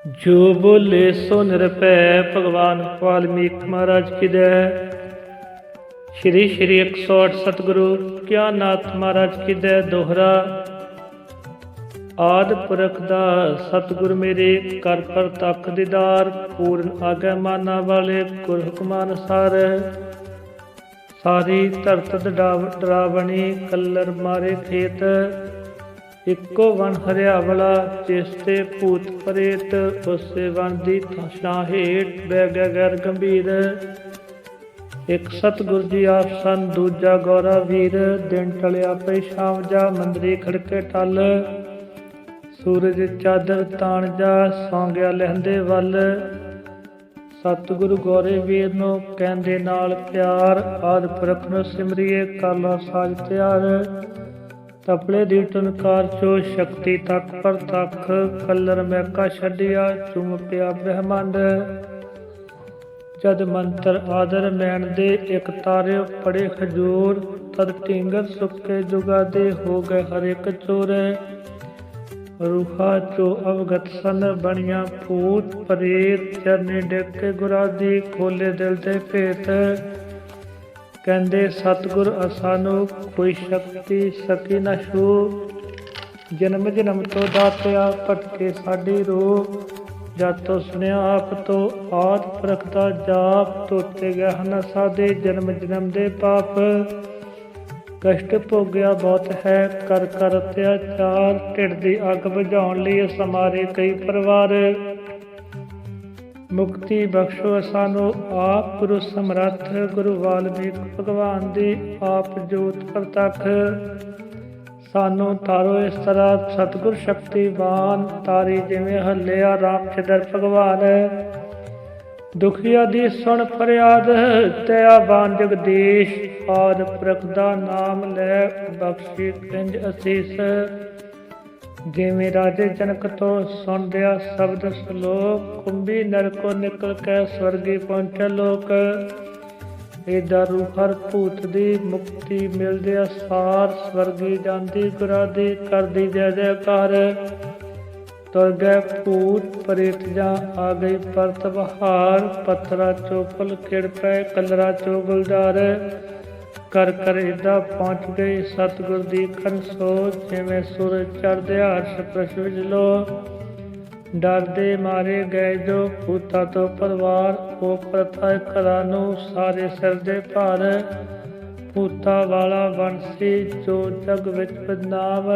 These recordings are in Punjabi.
जो बोले सो निरपै भगवान वाल्मीकि महाराज की जय। श्री श्री 108 सतगुरु ज्ञाननाथ महाराज की जय। दोहरा आद पुरख दा सतगुर मेरे कर पर तक दीदार, पूर्ण आगे माना वाले गुर हुक्म अनुसार। सारी धरत डरावणी कलर मारे खेत, इको वन हरियावला जिस ते भूत प्रेत, उसे वन दी छां हेठ बह गया गैर गंभीर। एक सतगुर जी आप सन दूजा गौरा वीर, दिन टलिया पे शाम जा मंदरी खड़के टल। सूरज चादर ताण जा सौ गया लहंदे वल, सतगुरु गौरे वीर नूं कहंदे नाल प्यार। आद पुरख नूं सिमरिए कर लो साज तैयार, तपले दी टनकार चो शक्ति तक पर तक। कलर मैका छड्डिया चुम पिया ब्रह्मंड, जद मंत्र आदर नैन दे एक तारे पड़े खजूर। तद टिंगर सुके जुगा दे हो गए हर एक चोर। रूहा चो अवगत सन बनिया भूत प्रेत, चरने डिग के गुरा दी खोले दिल दे भेत। कहंदे सतगुर असानू कोई शक्ति सकी न छू, जन्म जन्म तो दातिया भटके साडी रूह। जद तो सुनिया आप तो आद पुरख दा जाप, धोते गए हन सादे जन्म जन्म दे पाप। कष्ट भोग्या बहुत है कर कर अत्याचार, ढिड दी अग बुझाउण लई समारे कई परिवार। मुक्ति बख्शो सानू आप गुरु समरथ, गुरु वाल्मीकि भगवान दी आप जोत प्रतख। सानू तारो इस तरह सतगुर शक्तिवान, तारी जिवें हलिया रामचंद्र भगवान। दुखिया दी सुन फरियाद दयावान जगदीश, आद पुरख दा नाम लै बख्शी किंज असीस। जिवें राजे जनक तो सुनदिया शब्द सलोक, कुंभी नरको निकल के स्वर्गी पहुंचे लोक। एदा रूहर भूत दी मुक्ति मिलदे सार, स्वर्गी जांदी गुरा दी करदी जय जयकार। तुर गए भूत प्रेत जा आ गई परत बहार, पत्थरा चो फुल खिड़ पै कलरा चो गुलजार। कर कर इदा पहुँच गई सतगुर दी खन सोच, जिवें सूरज चढ़दे हर्ष प्रश विच लो। डरदे मारे गए जो भूता तो परवार, ओ प्रथा घरां नूं सारे सिर दे भार। भूता वाला वंशी जो जग विच बदनाम,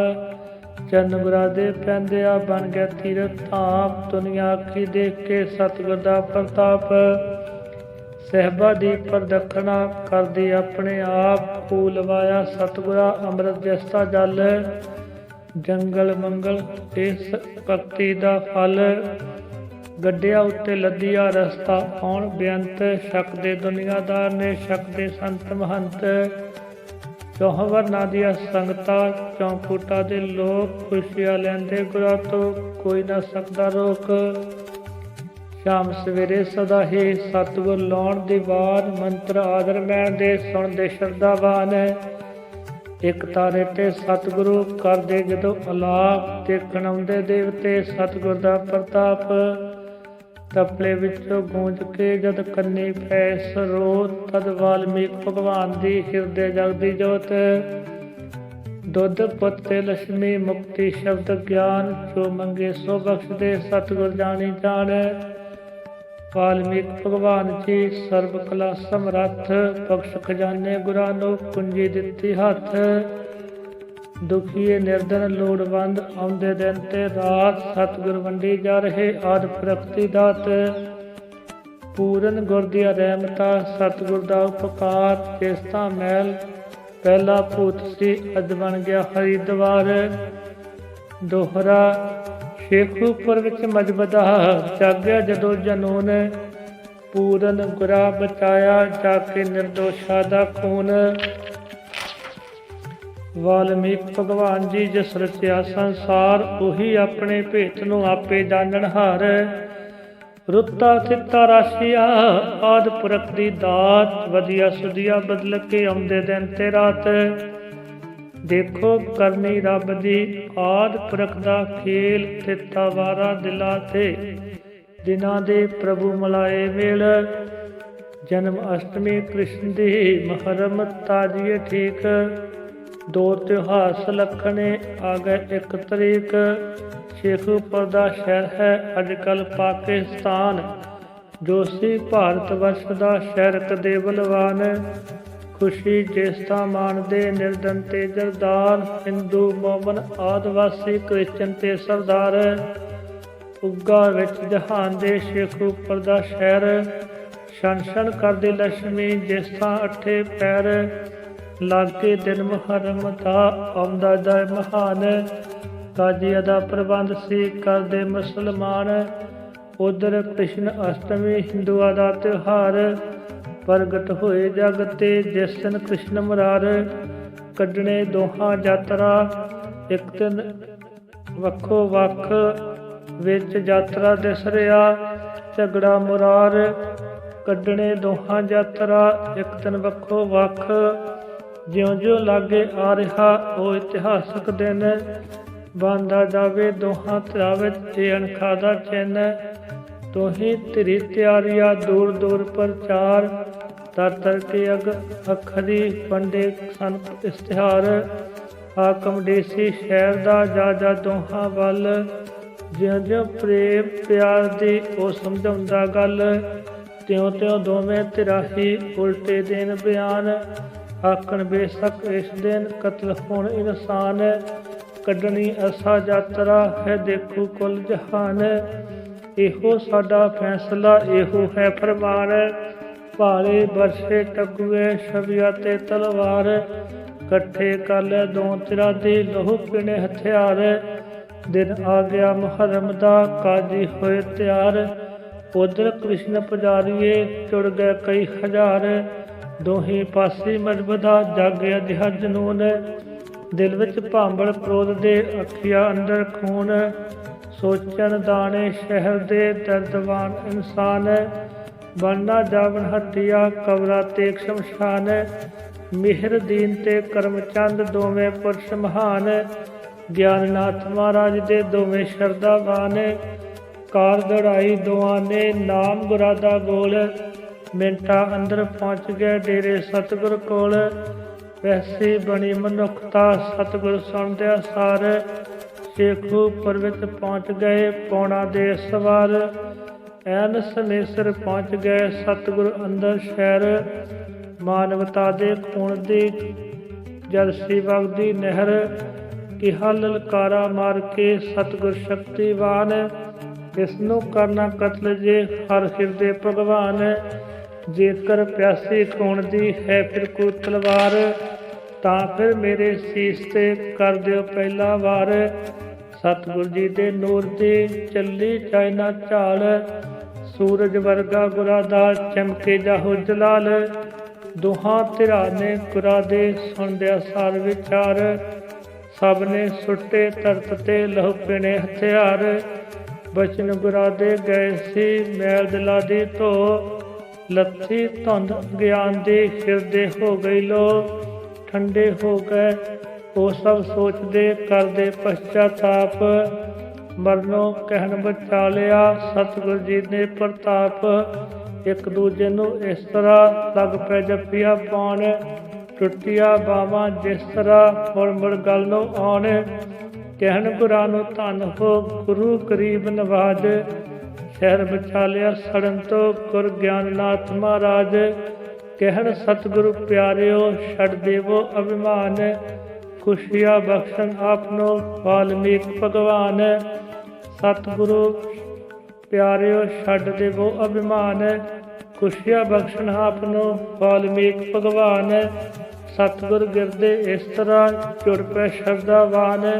चरण गुरा दे पैंदिया बन गया तीरथ धाम। दुनिया आखी देख के सतगुर दा प्रताप, सहबा दी प्रदक्षिणा कर दी अपने आप। फूल वाया सतगुरा अमृत जैसा जल, जंगल मंगल इस भगती दा फल। गड्डिया उत्ते लदिया रस्ता आउण बेअंत, शक दे दुनियादार ने शक दे संत महंत। चौह वर्ना दिया संगता चौं फूटा दे लोक, खुशियां लैंदे गुरा तो कोई ना सकदा रोक। शाम सवेरे सदा ही सतगुर लाउण दी वार, मंत्र आदर मैण दे सुणदे शरधावान। एक तारे ते सतगुरु करदे जदों अलाप, देखण आउंदे देवते सतगुर दा प्रताप। तपले विचों गूंज के जद कन्नी पै सरोत, तद वाल्मीकि भगवान दी हिरदे जगदी जोत। दुध पुत ते लक्ष्मी मुक्ति शब्द ज्ञान, जो मंगे सो बख्श दे सतगुर जानी जान। वाल्मीकि भगवान जी सर्व कला समरथ, बख्श खजाने गुरा नूं कुंजी दित्ती हथ। दुखीए निर्धन लोड़वंद आउंदे दिन ते रात, सतगुर वंडी जा रहे आद पुरख दी दात। पूरन गुर दिया रहमता सतगुर दा उपकार, जिस तां महल पहला भूत सी अज बन गया हरिद्वार। दोहरा शेखूपुर विच मजबदा जागया जदों जनून, पूरन गुरा बचाया जाके निर्दोषा दा खून। वाल्मीकि भगवान जी जिस रचिया संसार, उही अपने भेत नूं आपे जाननहार। रुत्ता थित्ता राशिया आद पुरख दी दात, वधिया सुधिया बदल के आउंदे दिन ते रात। ਦੇਖੋ ਕਰਨੀ ਰੱਬ ਦੀ ਆਦ ਪੁਰਖ ਦਾ ਖੇਲ, ਥਿੱਤਾ ਵਾਰਾ ਦਿਲਾਂ ਤੇ ਦਿਨਾਂ ਦੇ ਪ੍ਰਭੂ ਮਲਾਏ ਵੇਲ। ਜਨਮ ਅਸ਼ਟਮੀ ਕ੍ਰਿਸ਼ਨ ਦੀ ਮਹਰਮ ਤਾਜੀਏ ਠੀਕ, ਦੋ ਤਿਉਹਾਰ ਸੁਲੱਖਣੇ ਆ ਗਏ ਇੱਕ ਤਰੀਕ। ਸ਼ੇਖੂਪੁਰ ਦਾ ਸ਼ਹਿਰ ਹੈ ਅੱਜ ਕੱਲ੍ਹ ਪਾਕਿਸਤਾਨ, ਜੋ ਸੀ ਭਾਰਤ ਵਰਸ਼ ਦਾ ਸ਼ਹਿਰ ਕਦੇ ਬਲਵਾਨ। ਖੁਸ਼ੀ ਜਿਸ ਦਾ ਮਾਣਦੇ ਨਿਰਧਨ ਤੇ ਜਰਦਾਰ, ਹਿੰਦੂ ਮੋਮਨ ਆਦਿਵਾਸੀ ਕ੍ਰਿਸਚਨ ਤੇ ਸਰਦਾਰ। ਉੱਗਾ ਵਿੱਚ ਜਹਾਨ ਦੇ ਸ਼ੇਖੂਪੁਰ ਦਾ ਸ਼ਹਿਰ, ਛਣ ਛਣ ਕਰਦੀ ਲక్ష్ਮੀ ਜਿਸ ਥਾਂ ਅੱਠੇ ਪੈਰ। ਲਾਗੇ ਦਿਨ ਮੁਹਰਮ ਦਾ ਆਉਂਦਾ ਦਾ ਮਹਾਨ, ਕਾਜ਼ੀਆਂ ਦਾ ਪ੍ਰਬੰਧ ਸੀ ਕਰਦੇ ਮੁਸਲਮਾਨ। ਉਧਰ ਕ੍ਰਿਸ਼ਨ ਅਸ਼ਟਮੀ ਹਿੰਦੂਆਂ ਦਾ ਤਿਉਹਾਰ, ਪ੍ਰਗਟ ਹੋਏ ਜਗ ਤੇ ਜਿਸ ਦਿਨ ਕ੍ਰਿਸ਼ਨ ਮੁਰਾਰ। ਕੱਢਣੇ ਦੋਹਾਂ ਯਾਤਰਾ ਇੱਕ ਦਿਨ ਵੱਖੋ ਵੱਖ, ਵਿੱਚ ਯਾਤਰਾ ਦਿਸ ਰਿਹਾ ਝਗੜਾ ਮੁਰਾਰ। ਕੱਢਣੇ ਦੋਹਾਂ ਯਾਤਰਾ ਇੱਕ ਦਿਨ ਵੱਖੋ ਵੱਖ, ਜਿਉਂ ਜਿਉਂ ਲਾਗੇ ਆ ਰਿਹਾ ਉਹ ਇਤਿਹਾਸਕ ਦਿਨ। ਬਣਦਾ ਜਾਵੇ ਦੋਹਾਂ ਧਿਰਾਂ ਵਿੱਚ ਇਹ ਅਣਖਾ ਦਾ ਚਿੰਨ, ਤੋਹੀਂ ਧਿਰੀ ਤਿਆਰੀਆਂ ਦੂਰ ਦੂਰ ਪ੍ਰਚਾਰ। ਤਰ ਤਰ ਕੇ ਅੱਖਰੀ ਵੰਡੇ ਸਨ ਇਸ਼ਤਿਹਾਰ। ਹਾਕਮ ਡੀਸੀ ਸ਼ਹਿਰ ਦਾ ਜਾ ਜਾ ਦੋਹਾਂ ਵੱਲ, ਜਿਉਂ ਜਿਉਂ ਪ੍ਰੇਮ ਪਿਆਰ ਦੀ ਉਹ ਸਮਝਾਉਂਦਾ ਗੱਲ। ਤਿਉਂ ਤਿਉਂ ਦੋਵੇਂ ਧਿਰਾਂ ਹੀ ਉਲਟੇ ਦੇਣ ਬਿਆਨ, ਆਖਣ ਬੇਸ਼ੱਕ ਇਸ ਦਿਨ ਕਤਲ ਹੋਣ ਇਨਸਾਨ। ਕੱਢਣੀ ਅਸਾ ਯਾਤਰਾ ਹੈ ਦੇਖੂ ਕੁੱਲ ਜਹਾਨ, ਇਹੋ ਸਾਡਾ ਫੈਸਲਾ ਇਹੋ ਹੈ ਫਰਮਾਨ। ਭਾਲੇ ਬਰਸੇ ਟਗੂਏ ਛਵੀਆਂ ਤੇ ਤਲਵਾਰ, ਇਕੱਠੇ ਕਰ ਲੈ ਦੋ ਧਿਰਾਂ ਦੀ ਲਹੂ ਪੀਣੇ ਹਥਿਆਰ। ਦਿਨ ਆ ਗਿਆ ਮੁਹਰਮ ਦਾ ਕਾਜੀ ਹੋਏ ਤਿਆਰ, ਉਧਰ ਕ੍ਰਿਸ਼ਨ ਪੁਜਾਰੀਏ ਚੁੜ ਗਏ ਕਈ ਹਜ਼ਾਰ। ਦੋਹੀਂ ਪਾਸੇ ਮਜ਼ਬਦਾ ਜਾਗਿਆ ਜਿਹਾ ਜਨੂਨ, ਦਿਲ ਵਿੱਚ ਭਾਂਬੜ ਕ੍ਰੋਧ ਦੇ ਅੱਖੀਆਂ ਅੰਦਰ ਖੂਨ। ਸੋਚਣ ਦਾਣੇ ਸ਼ਹਿਰ ਦੇ ਦਰਦਵਾਨ ਇਨਸਾਨ, ਬਣਨਾ ਜਾਵਣ ਹੱਟੀਆਂ ਕਬਰਾਂ ਤੇ ਸ਼ਮਸ਼ਾਨ। ਮਿਹਰ ਦੀਨ ਤੇ ਕਰਮਚੰਦ ਦੋਵੇਂ ਪੁਰਸ਼ ਮਹਾਨ, ਗਿਆਨਨਾਥ ਮਹਾਰਾਜ ਦੇ ਦੋਵੇਂ ਸ਼ਰਧਾਵਾਨ। ਕਾਰ ਦੌੜਾਈ ਦੋਆਂ ਨੇ ਨਾਮ ਗੁਰਾਂ ਦਾ ਗੋਲ, ਮਿੰਟਾਂ ਅੰਦਰ ਪਹੁੰਚ ਗਏ ਡੇਰੇ ਸਤਿਗੁਰ ਕੋਲ। ਵੈਸੀ ਬਣੀ ਮਨੁੱਖਤਾ ਸਤਿਗੁਰ ਸੁਣਦਿਆਂ ਸਾਰ, ਸ਼ੇਖੂਪੁਰ ਵਿੱਚ ਪਹੁੰਚ ਗਏ ਪੌਣਾ ਦੇ ਸਵਾਰ। ਐਨ ਸਮੇਸਰ ਪਹੁੰਚ ਗਏ ਸਤਿਗੁਰ ਅੰਦਰ ਸ਼ਹਿਰ, ਮਾਨਵਤਾ ਦੇ ਖੂਨ ਦੀ ਜਲਸੀ ਵਗਦੀ ਨਹਿਰ। ਕਿਹਾ ਲਲਕਾਰਾ ਮਾਰ ਕੇ ਸਤਿਗੁਰ ਸ਼ਕਤੀਵਾਨ, ਇਸ ਨੂੰ ਕਰਨਾ ਕਤਲ ਜੇ ਹਰ ਹਿਰਦੇ ਭਗਵਾਨ। ਜੇਕਰ ਪਿਆਸੀ ਖੂਨ ਦੀ ਹੈ ਫਿਰ ਕੋ ਤਲਵਾਰ, ਤਾਂ ਫਿਰ ਮੇਰੇ ਸੀਸ ਤੇ ਕਰ ਦਿਓ ਪਹਿਲਾ ਵਾਰ। ਸਤਿਗੁਰ ਜੀ ਦੇ ਨੂਰ ਦੀ ਚੱਲੀ ਚਾਈਨਾ ਝਾਲ, ਸੂਰਜ ਵਰਗਾ ਗੁਰਾਂ ਦਾ ਚਮਕੇ ਜਾਹੋ ਜਲਾਲ। ਦੋਹਾਂ ਧਿਰਾਂ ਨੇ ਗੁਰਾਂ ਦੇ ਸੁਣਦਿਆਂ ਸਾਰ ਵਿਚਾਰ, ਸਭ ਨੇ ਸੁੱਟੇ ਧਰਤ ਤੇ ਲਹੂ ਪੀਣੇ ਹਥਿਆਰ। ਬਚਨ ਗੁਰਾਂ ਦੇ ਗਏ ਸੀ ਮੈਲ ਦਿਲਾਂ ਦੀ ਧੋ, ਲੱਥੀ ਧੁੰਦ ਗਿਆਨ ਦੇ ਹਿਰਦੇ ਹੋ ਗਈ ਲੋ। ਠੰਡੇ ਹੋ ਗਏ ਉਹ ਸਭ ਸੋਚਦੇ ਕਰਦੇ ਪਛਤਾਪ, ਮਰਨੋਂ ਕਹਿਣ ਬਚਾ ਲਿਆ ਸਤਿਗੁਰ ਜੀ ਨੇ ਪ੍ਰਤਾਪ। ਇੱਕ ਦੂਜੇ ਨੂੰ ਇਸ ਤਰ੍ਹਾਂ ਲੱਗ ਪੈ ਜੱਫੀਆਂ ਪਾਉਣ, ਟੁੱਟੀਆਂ ਬਾਹਾਂ ਜਿਸ ਤਰ੍ਹਾਂ ਮੁੜ ਮੁੜ ਗੱਲ ਨੂੰ ਆਉਣ। ਕਹਿਣ ਗੁਰਾਂ ਨੂੰ ਧੰਨ ਹੋ ਗੁਰੂ ਗਰੀਬ ਨਵਾਜ, ਸ਼ਹਿਰ ਬਚਾ ਲਿਆ ਸੜਨ ਤੋਂ ਗੁਰ ਗਿਆਨਨਾਥ ਮਹਾਰਾਜ। ਕਹਿਣ ਸਤਿਗੁਰੂ ਪਿਆਰਿਓ ਛੱਡ ਦੇਵੋ ਅਭਿਮਾਨ, ਖੁਸ਼ੀਆਂ ਬਖਸ਼ਣ ਆਪ ਨੂੰ ਵਾਲਮੀਕ ਭਗਵਾਨ। ਸਤਿਗੁਰੂ ਪਿਆਰਿਓ ਛੱਡ ਦੇਵੋ ਅਭਿਮਾਨ, ਖੁਸ਼ੀਆਂ ਬਖਸ਼ਣ ਆਪ ਨੂੰ ਵਾਲਮੀਕ ਭਗਵਾਨ। ਸਤਿਗੁਰ ਗਿਰਦੇ ਇਸ ਤਰ੍ਹਾਂ ਜੁੜ ਪੈ ਸ਼ਰਧਾਵਾਨ,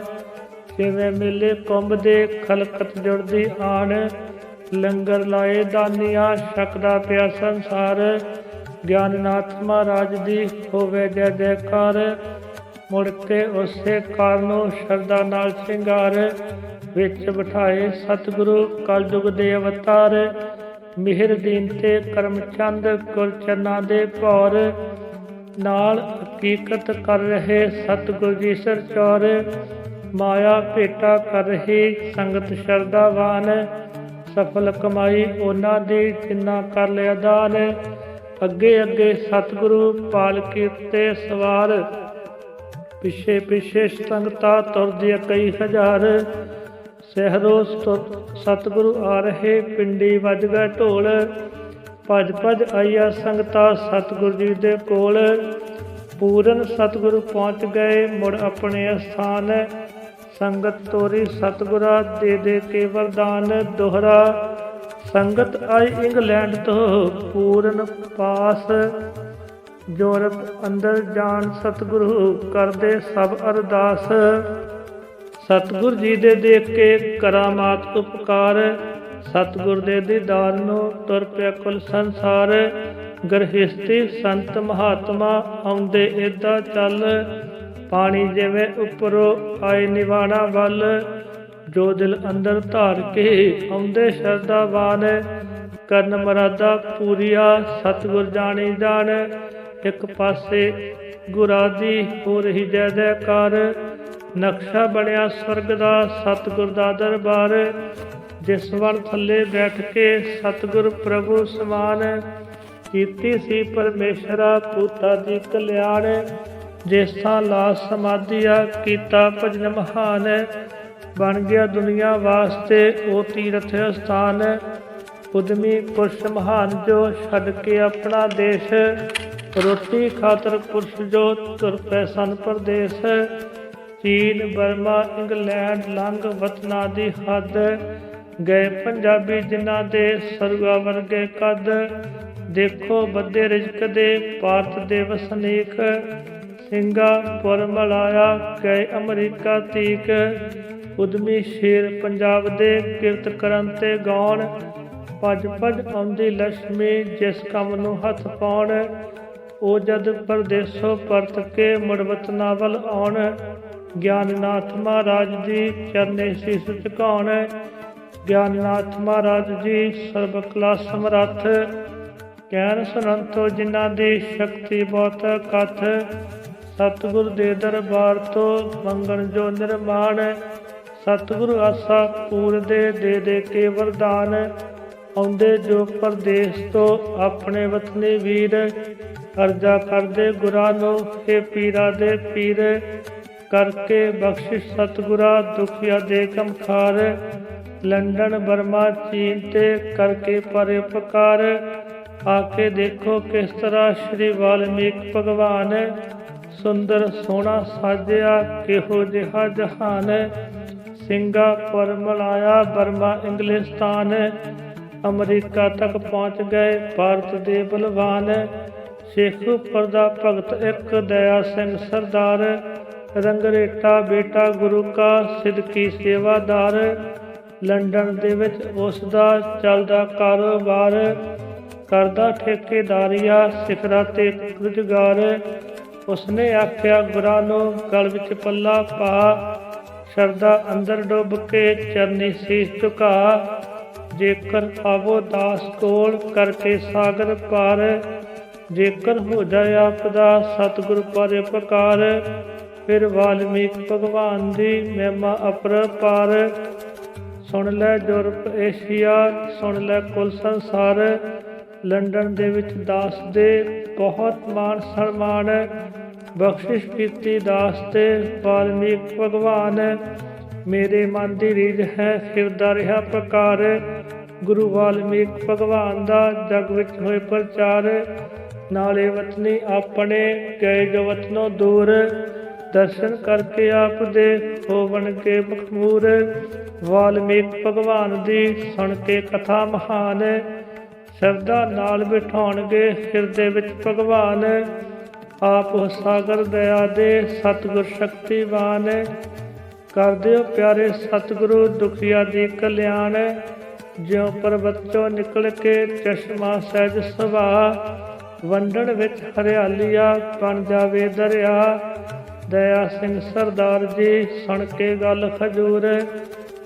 ਜਿਵੇਂ ਮੇਲੇ ਕੁੰਭ ਦੇ ਖਲਕਤ ਜੁੜਦੀ ਆਣ। ਲੰਗਰ ਲਾਏ ਦਾਨੀਆਂ ਛਕਦਾ ਪਿਆ ਸੰਸਾਰ, ਗਿਆਨਨਾਥ ਮਹਾਰਾਜ ਦੀ ਹੋਵੇ ਜੈ ਜੈਕਾਰ। ਮੁੜ ਕੇ ਉਸੇ ਕਾਰ ਨੂੰ ਸ਼ਰਧਾ ਨਾਲ ਸ਼ਿੰਗਾਰ, ਵਿੱਚ ਬਿਠਾਏ ਸਤਿਗੁਰੂ ਕਲਯੁਗ ਦੇ ਅਵਤਾਰ। ਮਿਹਰ ਦੀਨ ਤੇ ਕਰਮਚੰਦ ਗੁਰਚਰਨਾਂ ਦੇ ਭੌਰ, ਨਾਲ ਹਕੀਕਤ ਕਰ ਰਹੇ ਸਤਿਗੁਰ ਜੀ ਸਿਰ ਚੌਰ। ਮਾਇਆ ਭੇਟਾ ਕਰ ਰਹੀ ਸੰਗਤ ਸ਼ਰਧਾਵਾਨ। ਸਫਲ ਕਮਾਈ ਉਹਨਾਂ ਦੀ ਜਿਨ੍ਹਾਂ ਕਰ ਲਿਆ ਦਾਨ। ਅੱਗੇ ਅੱਗੇ ਸਤਿਗੁਰੂ ਪਾਲਕੀ ਤੇ ਸਵਾਰ। ਪਿੱਛੇ ਪਿੱਛੇ ਸੰਗਤਾਂ ਤੁਰਦੀਆਂ ਕਈ ਹਜ਼ਾਰ। ਸਹਿਰੋ ਸਤਿਗੁਰੂ ਆ ਰਹੇ ਪਿੰਡੀ ਵੱਜ ਗਏ ਢੋਲ। ਭੱਜ ਭੱਜ ਆਈਆ ਸੰਗਤਾਂ ਸਤਿਗੁਰੂ ਜੀ ਦੇ ਕੋਲ। ਪੂਰਨ ਸਤਿਗੁਰੂ ਪਹੁੰਚ ਗਏ ਮੁੜ ਆਪਣੇ ਅਸਥਾਨ। ਸੰਗਤ ਤੋਰੀ ਸਤਿਗੁਰਾ ਦੇ ਦੇ ਕੇ ਵਰਦਾਨ ਦੋਹਰਾ। ਸੰਗਤ ਆਈ ਇੰਗਲੈਂਡ ਤੋਂ ਪੂਰਨ ਪਾਸ। ਯੂਰਪ ਅੰਦਰ ਜਾਣ ਸਤਿਗੁਰੂ ਕਰਦੇ ਸਭ ਅਰਦਾਸ। ਸਤਿਗੁਰ ਜੀ ਦੇ ਦੇਖ ਕੇ ਕਰਾਮਾਤ ਉਪਕਾਰ। ਸਤਿਗੁਰ ਦੇ ਦੀਦਾਰ ਨੂੰ ਤੁਰ ਪਿਆ ਕੁਲ ਸੰਸਾਰ। ਗ੍ਰਹਿਸਤੀ ਸੰਤ ਮਹਾਤਮਾ ਆਉਂਦੇ ਏਦਾਂ ਚੱਲ। ਪਾਣੀ ਜਿਵੇਂ ਉੱਪਰੋਂ ਆਏ ਨਿਵਾਣਾ ਵੱਲ। ਜੋ ਦਿਲ ਅੰਦਰ ਧਾਰ ਕੇ ਆਉਂਦੇ ਸ਼ਰਧਾਵਾਨ। ਕਰਨ ਮਰਾਦਾ ਪੂਰੀਆ ਸਤਿਗੁਰ ਜਾਣੀ ਜਾਣ। ਇੱਕ ਪਾਸੇ ਗੁਰਾਂ ਦੀ ਹੋ ਰਹੀ ਜੈ ਜੈਕਾਰ। ਨਕਸ਼ਾ ਬਣਿਆ ਸਵਰਗ ਦਾ ਸਤਿਗੁਰ ਦਾ ਦਰਬਾਰ। ਜਿਸ ਵੱਲ ਥੱਲੇ ਬੈਠ ਕੇ ਸਤਿਗੁਰ ਪ੍ਰਭੂ ਸਮਾਨ। ਕੀਤੀ ਸੀ ਪਰਮੇਸ਼ਰਾ ਪੂਤਾ ਦੀ ਕਲਿਆਣ। ਜਿਸ ਥਾਂ ਲਾ ਸਮਾਧੀਆ ਕੀਤਾ ਭਜਨ ਮਹਾਨ। ਬਣ ਗਿਆ ਦੁਨੀਆ ਵਾਸਤੇ ਉਹ ਤੀਰਥ ਅਸਥਾਨ। ਉਦਮੀ ਪੁਰਸ਼ ਮਹਾਨ ਜੋ ਛੱਡ ਕੇ ਆਪਣਾ ਦੇਸ਼। ਰੋਟੀ ਖਾਤਰ ਪੁਰਸ਼ ਜੋ ਤੁਰ ਪੈ ਸਨ ਪਰਦੇਸ। ਚੀਨ ਬਰਮਾ ਇੰਗਲੈਂਡ ਲੰਘ ਵਤਨਾਂ ਦੀ ਹੱਦ। ਗਏ ਪੰਜਾਬੀ ਜਿਨ੍ਹਾਂ ਦੇ ਸਰੂਆ ਵਰਗੇ ਕੱਦ। ਦੇਖੋ ਬੱਧੇ ਰਿਜ਼ਕ ਦੇ ਭਾਰਤ ਦੇ ਵਸਨੀਕ। ਸਿੰਗਾਪੁਰ ਮਲਾਇਆ ਗਏ ਅਮਰੀਕਾ ਤੀਕ। ਉਦਮੀ ਸ਼ੇਰ ਪੰਜਾਬ ਦੇ ਕਿਰਤ ਕਰਨ ਤੇ ਗਾਉਣ। ਭੱਜ ਭੱਜ ਆਉਂਦੀ ਲక్ష్ਮੀ ਜਿਸ ਕੰਮ ਨੂੰ ਹੱਥ ਪਾਉਣ। ਉਹ ਜਦ ਪਰਦੇਸੋਂ ਪਰਤ ਕੇ ਮੁੜ ਵਤਨਾਂ ਵੱਲ ਆਉਣ। ਗਿਆਨਨਾਥ ਮਹਾਰਾਜ ਜੀ ਚਰਨੇ ਸੀਸ ਝੁਕਾਉਣ। ਗਿਆਨਨਾਥ ਮਹਾਰਾਜ ਜੀ ਸਰਬ ਕਲਾ ਸਮਰੱਥ। ਕਹਿਣ ਸੁਣੰਤੋ ਜਿਨ੍ਹਾਂ ਦੀ ਸ਼ਕਤੀ ਬਹੁਤ ਕਥ। ਸਤਿਗੁਰ ਦੇ ਦਰਬਾਰ ਤੋਂ ਮੰਗਣ ਜੋ ਨਿਰਮਾਣ। ਸਤਿਗੁਰੂ ਆਸਾ ਪੂਰਦੇ ਦੇ ਦੇ ਕੇ ਵਰਦਾਨ। ਆਉਂਦੇ ਜੋ ਪਰਦੇਸ ਤੋਂ ਆਪਣੇ ਵਤਨੀ ਵੀਰ। ਅਰਜ਼ਾ ਕਰਦੇ ਗੁਰਾਂ ਨੂੰ ਹੇ ਪੀਰਾ ਦੇ ਪੀਰ। ਕਰਕੇ ਬਖਸ਼ਿਸ਼ ਸਤਿਗੁਰਾ ਦੁਖੀਆ ਦੇ ਕਮਖਾਰ। ਲੰਡਨ ਬਰਮਾ ਚੀਨ ਤੇ ਕਰਕੇ ਪਰ ਉਪਕਾਰ। ਆ ਕੇ ਦੇਖੋ ਕਿਸ ਤਰ੍ਹਾਂ ਸ਼੍ਰੀ ਵਾਲਮੀਕ ਭਗਵਾਨ। ਸੁੰਦਰ ਸੋਹਣਾ ਸਾਜਿਆ ਕਿਹੋ ਜਿਹਾ ਜਹਾਨ। ਸਿੰਗਾਪੁਰ ਮਲਾਇਆ ਬਰਮਾ ਇੰਗਲਿਸਤਾਨ। ਅਮਰੀਕਾ ਤੱਕ ਪਹੁੰਚ ਗਏ ਭਾਰਤ ਦੇ ਬਲਵਾਨ। ਸ਼ੇਖੂਪੁਰ ਦਾ ਭਗਤ ਇੱਕ ਦਇਆ ਸਿੰਘ ਸਰਦਾਰ। ਰੰਗਰੇਟਾ ਬੇਟਾ ਗੁਰੂ ਕਾ ਸਿਦਕੀ ਸੇਵਾਦਾਰ। ਲੰਡਨ ਦੇ ਵਿੱਚ ਉਸ ਦਾ ਚੱਲਦਾ ਕਾਰੋਬਾਰ। ਕਰਦਾ ਠੇਕੇਦਾਰੀਆ ਸਿਖਰਾਂ ਤੇ ਰੁਜ਼ਗਾਰ। ਉਸਨੇ ਆਖਿਆ ਗੁਰਾਂ ਨੂੰ ਗਲ ਵਿੱਚ ਪੱਲਾ ਪਾ। ਸ਼ਰਧਾ ਅੰਦਰ ਡੁੱਬ ਕੇ ਚਰਨੀ ਸੀਸ ਝੁਕਾ। ਜੇਕਰ ਆਵੋ ਦਾਸ ਕੋਲ ਕਰਕੇ ਸਾਗਰ ਪਾਰ। ਜੇਕਰ ਹੋ ਜਾਏ ਆਪਦਾ ਸਤਿਗੁਰ ਪਰ ਉਪਕਾਰ। ਫਿਰ ਵਾਲਮੀਕ ਭਗਵਾਨ ਦੀ ਮਹਿਮਾ ਅਪਰੰਪਾਰ। ਸੁਣ ਲੈ ਯੂਰਪ ਏਸ਼ੀਆ ਸੁਣ ਲੈ ਕੁੱਲ ਸੰਸਾਰ। ਲੰਡਨ ਦੇ ਵਿੱਚ ਦਾਸ ਦੇ ਬਹੁਤ ਮਾਣ ਸਨਮਾਨ। ਬਖਸ਼ਿਸ਼ ਕੀਤੀ ਦਾਸ ਤੇ ਵਾਲਮੀਕ ਭਗਵਾਨ। ਮੇਰੇ ਮਨ ਦੀ ਰੀਝ ਹੈ ਫਿਰਦਾ ਰਿਹਾ ਪ੍ਰਕਾਰ। ਗੁਰੂ ਵਾਲਮੀਕ ਭਗਵਾਨ ਦਾ ਜਗ ਵਿੱਚ ਹੋਏ ਪ੍ਰਚਾਰ। ਨਾਲੇ ਵਤਨੀ ਆਪਣੇ ਗਏ ਜੋ ਵਤਨੋਂ ਦੂਰ। ਦਰਸ਼ਨ ਕਰਕੇ ਆਪ ਦੇ ਹੋਵਣਗੇ ਮਖਮੂਰ। ਵਾਲਮੀਕ ਭਗਵਾਨ ਦੀ ਸੁਣ ਕੇ ਕਥਾ ਮਹਾਨ। ਸ਼ਰਧਾ ਨਾਲ ਬਿਠਾਉਣਗੇ ਹਿਰਦੇ ਵਿੱਚ ਭਗਵਾਨ। ਆਪ ਸਾਗਰ ਦਇਆ ਦੇ ਸਤਿਗੁਰ ਸ਼ਕਤੀਵਾਨ। ਕਰ ਦਿਓ ਪਿਆਰੇ ਸਤਿਗੁਰੂ ਦੁਖੀਆ ਦੀ ਕਲਿਆਣ। ਜਿਉਂ ਪਰਬਤ ਚੋਂ ਨਿਕਲ ਕੇ ਚਸ਼ਮਾ ਸਹਿਜ ਸੁਭਾ। ਵੰਡਣ ਵਿੱਚ ਹਰਿਆਲੀਆ ਬਣ ਜਾਵੇ ਦਰਿਆ। ਦਇਆ ਸਿੰਘ ਸਰਦਾਰ ਜੀ ਸੁਣ ਕੇ ਗੱਲ ਖਜੂਰ।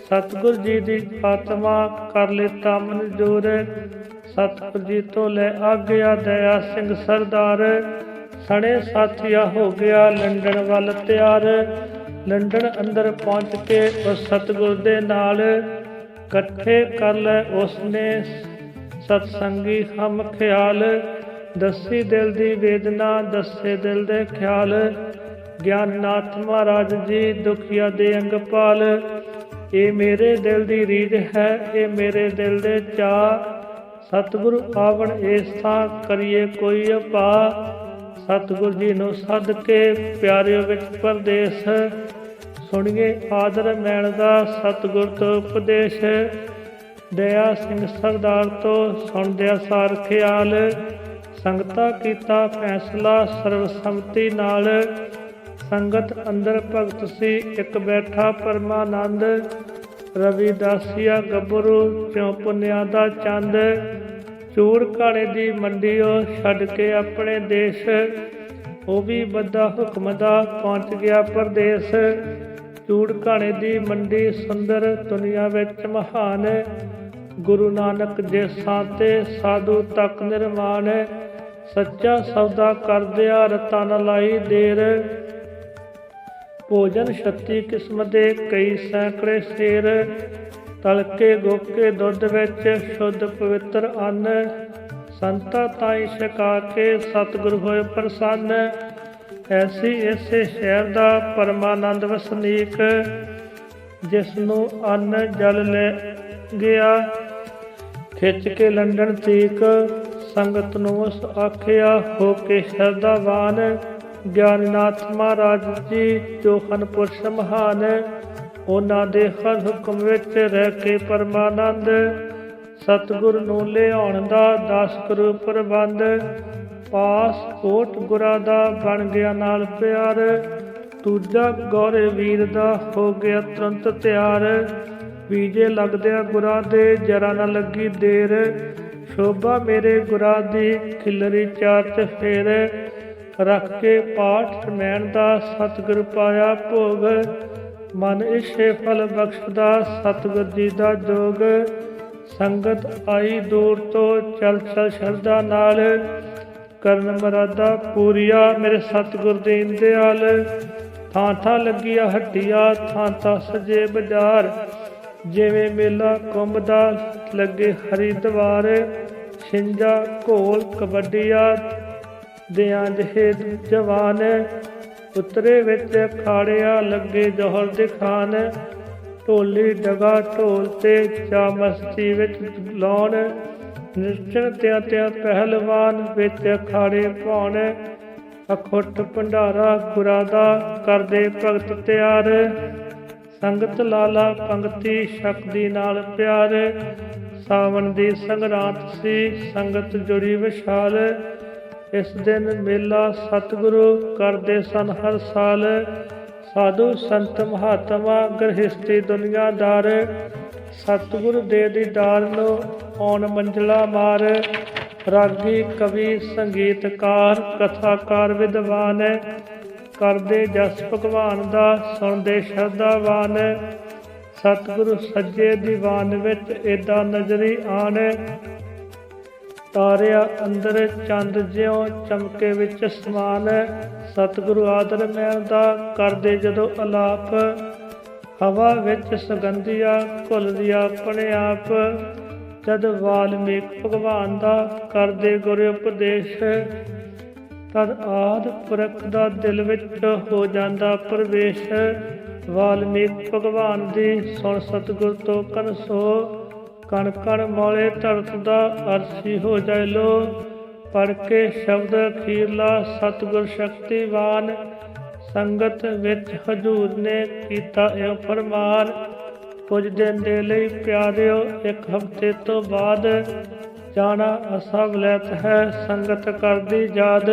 ਸਤਿਗੁਰ ਜੀ ਦੀ ਆਤਮਾ ਕਰ ਲਿੱਤਾ ਮਨਜ਼ੂਰ। ਸਤਿਗੁਰ ਜੀ ਤੋਂ ਲੈ ਆਗਿਆ ਦਇਆ ਸਿੰਘ ਸਰਦਾਰ। ਸਣੇ ਸਾਥੀਆ ਹੋ ਗਿਆ ਲੰਡਨ ਵੱਲ ਤਿਆਰ। ਲੰਡਨ ਅੰਦਰ ਪਹੁੰਚ ਕੇ ਉਸ ਸਤਿਗੁਰ ਦੇ ਨਾਲ ਇਕੱਠੇ ਕਰ ਲੈ ਉਸਨੇ ਸਤਸੰਗੀ ਹਮ ਖਿਆਲ। ਦੱਸੀ ਦਿਲ ਦੀ ਵੇਦਨਾ ਦੱਸੇ ਦਿਲ ਦੇ ਖਿਆਲ। ਗਿਆਨਨਾਥ ਮਹਾਰਾਜ ਜੀ ਦੁਖੀਆ ਦੇ ਅੰਗਪਾਲ। ਇਹ ਮੇਰੇ ਦਿਲ ਦੀ ਰੀਝ ਹੈ, ਇਹ ਮੇਰੇ ਦਿਲ ਦੇ ਚਾਅ। ਸਤਿਗੁਰ ਆਵਣ ਇਸ ਥਾਂ ਕਰੀਏ ਕੋਈ ਉਪਾਅ। ਸਤਿਗੁਰ ਜੀ ਨੂੰ ਸੱਦ ਕੇ ਪਿਆਰਿਓ ਵਿੱਚ ਪਰਦੇਸ। ਸੁਣੀਏ ਆਦਰ ਮੈਣ ਦਾ ਸਤਿਗੁਰ ਤੋਂ ਉਪਦੇਸ਼। ਦਇਆ ਸਿੰਘ ਸਰਦਾਰ ਤੋਂ ਸੁਣਦਿਆ ਸਾਰ ਖਿਆਲ। ਸੰਗਤਾਂ ਕੀਤਾ ਫੈਸਲਾ ਸਰਵਸੰਮਤੀ ਨਾਲ। ਸੰਗਤ ਅੰਦਰ ਭਗਤ ਸੀ ਇੱਕ ਬੈਠਾ ਪਰਮਾਨੰਦ। ਰਵਿਦਾਸੀਆ ਗੱਭਰੂ ਚੋਂ ਪੁੰਨਿਆ ਦਾ ਚੰਦ। ਚੂੜ ਘਾਣੇ ਦੀ ਮੰਡੀਓ ਛੱਡ ਕੇ ਆਪਣੇ ਦੇਸ਼। ਉਹ ਵੀ ਬੱਧਾ ਹੁਕਮ ਦਾ ਪਹੁੰਚ ਗਿਆ ਪਰਦੇਸ। ਚੂੜ ਘਾਣੇ ਦੀ ਮੰਡੀ ਸੁੰਦਰ ਦੁਨੀਆ ਵਿੱਚ ਮਹਾਨ। ਗੁਰੂ ਨਾਨਕ ਦੇਸਾਂ ਤੇ ਸਾਧੂ ਤੱਕ ਨਿਰਮਾਣ। ਸੱਚਾ ਸੌਦਾ ਕਰਦਿਆ ਰਤਾ ਨ ਲਾਈ ਦੇਰ। ਭੋਜਨ 36 ਕਿਸਮ ਦੇ ਕਈ ਸੈਂਕੜੇ ਸ਼ੇਰ। ਤਲਕੇ ਗੋਕੇ ਦੁੱਧ ਵਿੱਚ ਸ਼ੁੱਧ ਪਵਿੱਤਰ ਅੰਨ। ਸੰਤਾਂ ਤਾਈਂ ਛਕਾ ਕੇ ਸਤਿਗੁਰ ਹੋਏ ਪ੍ਰਸੰਨ। ਐਸੀ ਇਸੇ ਸ਼ਹਿਰ ਦਾ ਪਰਮਾਨੰਦ ਵਸਨੀਕ। ਜਿਸ ਨੂੰ ਅੰਨ ਜਲ ਲੈ ਗਿਆ ਖਿੱਚ ਕੇ ਲੰਡਨ ਤੀਕ। ਸੰਗਤ ਨੂੰ ਉਸ ਆਖਿਆ ਹੋ ਕੇ ਸ਼ਰਧਾਵਾਨ। ਗਿਆਨਨਾਥ ਮਹਾਰਾਜ ਜੀ ਜੋ ਹਨ ਪੁਰਸ਼ ਮਹਾਨ। ਉਹਨਾਂ ਦੇ ਹਰ ਹੁਕਮ ਵਿੱਚ ਰਹਿ ਕੇ ਪਰਮਾਨੰਦ। ਸਤਿਗੁਰ ਨੂੰ ਲਿਆਉਣ ਦਾ 10 ਕਰੋ ਪ੍ਰਬੰਧ। ਪਾਸਪੋਰਟ ਗੁਰਾਂ ਦਾ ਬਣ ਗਿਆ ਨਾਲ ਪਿਆਰ। ਦੂਜਾ ਗੌਰੇ ਵੀਰ ਦਾ ਹੋ ਗਿਆ ਤੁਰੰਤ ਤਿਆਰ। ਵੀਜੇ ਲੱਗਦਿਆਂ ਗੁਰਾਂ ਦੇ ਜਰਾ ਨਾ ਲੱਗੀ ਦੇਰ। ਸ਼ੋਭਾ ਮੇਰੇ ਗੁਰਾਂ ਦੀ ਖਿਲਰੀ ਚਾਰ ਚਫੇਰ। ਰੱਖ ਕੇ ਪਾਠ ਰਮੈਣ ਦਾ ਸਤਿਗੁਰ ਪਾਇਆ ਭੋਗ। ਮਨ ਇਛੇ ਫਲ ਬਖਸ਼ਦਾ ਸਤਿਗੁਰ ਜੀ ਦਾ ਜੋਗ। ਸੰਗਤ ਆਈ ਦੂਰ ਤੋਂ ਚਲ ਚਲ ਸ਼ਰਧਾ ਨਾਲ। ਕਰਨ ਮਰਾਦਾ ਪੂਰੀਆ ਮੇਰੇ ਸਤਿਗੁਰ ਦੀਨ ਦਿਆਲ। ਥਾਂ ਥਾਂ ਲੱਗੀਆਂ ਹੱਟੀਆਂ ਥਾਂ ਥਾਂ ਸਜੇ ਬਾਜ਼ਾਰ। ਜਿਵੇਂ ਮੇਲਾ ਕੁੰਭ ਦਾ ਲੱਗੇ ਹਰਿਦੁਆਰ। ਛਿੰਝਾਂ ਘੋਲ ਕਬੱਡੀਆਂ ਦਿਆਂ ਜਿਹੇ ਜਵਾਨ। ਉਤਰੇ ਵਿੱਚ ਅਖਾੜਿਆ ਲੱਗੇ ਜੋਹਰ ਦਿਖਾਨ। ਢੋਲੀ ਡਗਾ ਢੋਲ ਤੇ ਚਾ ਮਸਤੀ ਵਿੱਚ ਲਾਉਣ। ਨਿਸ਼ਚਨ ਤਿਆਂ ਪਹਿਲਵਾਨ ਵਿੱਚ ਅਖਾੜੇ ਪਾਉਣ। ਅਖੁੱਟ ਭੰਡਾਰਾ ਗੁਰਾਂ ਦਾ ਕਰਦੇ ਭਗਤ ਤਿਆਰ। ਸੰਗਤ ਲਾਲਾ ਪੰਗਤੀ ਸ਼ਕਤੀ ਨਾਲ ਪਿਆਰ। ਸਾਵਣ ਦੀ ਸੰਗਰਾਂਦ ਸੀ ਸੰਗਤ ਜੁੜੀ ਵਿਸ਼ਾਲ। ਇਸ ਦਿਨ ਮੇਲਾ ਸਤਿਗੁਰੂ ਕਰਦੇ ਸਨ ਹਰ ਸਾਲ। ਸਾਧੂ ਸੰਤ ਮਹਾਤਮਾ ਗ੍ਰਹਿਸਤੀ ਦੁਨੀਆਦਾਰ। ਸਤਿਗੁਰੂ ਦੇ ਦੀਦਾਰ ਨੂੰ ਆਉਣ ਮੰਜ਼ਲਾ ਮਾਰ। ਰਾਗੀ ਕਵੀ ਸੰਗੀਤਕਾਰ ਕਥਾਕਾਰ ਵਿਦਵਾਨ। ਕਰਦੇ ਜਸ ਭਗਵਾਨ ਦਾ ਸੁਣਦੇ ਸ਼ਰਧਾਵਾਨ। ਸਤਿਗੁਰੂ ਸੱਜੇ ਦੀਵਾਨ ਵਿੱਚ ਏਦਾਂ ਨਜ਼ਰੀ ਆਣ। ਤਾਰਿਆ ਅੰਦਰ ਚੰਦ ਜਿਉਂ ਚਮਕੇ ਵਿੱਚ ਸਮਾਨ। ਸਤਿਗੁਰੂ ਆਦਰ ਮੈਲ ਦਾ ਕਰਦੇ ਜਦੋਂ ਅਲਾਪ। ਹਵਾ ਵਿੱਚ ਸੁਗੰਧੀਆ ਘੁਲਦੀ ਆਪਣੇ ਆਪ। ਜਦ ਵਾਲਮੀਕ ਭਗਵਾਨ ਦਾ ਕਰਦੇ ਗੁਰ ਉਪਦੇਸ਼। ਤਦ ਆਦਿ ਪੁਰਖ ਦਾ ਦਿਲ ਵਿੱਚ ਹੋ ਜਾਂਦਾ ਪ੍ਰਵੇਸ਼। ਵਾਲਮੀਕ ਭਗਵਾਨ ਦੀ ਸੁਣ ਸਤਿਗੁਰ ਤੋਂ ਕਨਸੋ। ਕਣ ਕਣ ਮੌਲੇ ਧਰਤ ਦਾ ਅਰਸ਼ੀ ਹੋ ਜਾਏ ਲੋ। ਪੜ੍ਹ ਕੇ ਸ਼ਬਦ ਅਖੀਰਲਾ ਸਤਿਗੁਰ ਸ਼ਕਤੀਵਾਨ। ਸੰਗਤ ਵਿੱਚ ਹਜ਼ੂਰ ਨੇ ਕੀਤਾ ਇਹ ਫਰਮਾਨ। ਕੁਝ ਦਿਨ ਦੇ ਲਈ ਪਿਆਰਿਓ ਇੱਕ ਹਫ਼ਤੇ ਤੋਂ ਬਾਅਦ ਜਾਣਾ ਅਸਵਲੈਤ ਹੈ ਸੰਗਤ ਕਰਦੀ ਯਾਦ।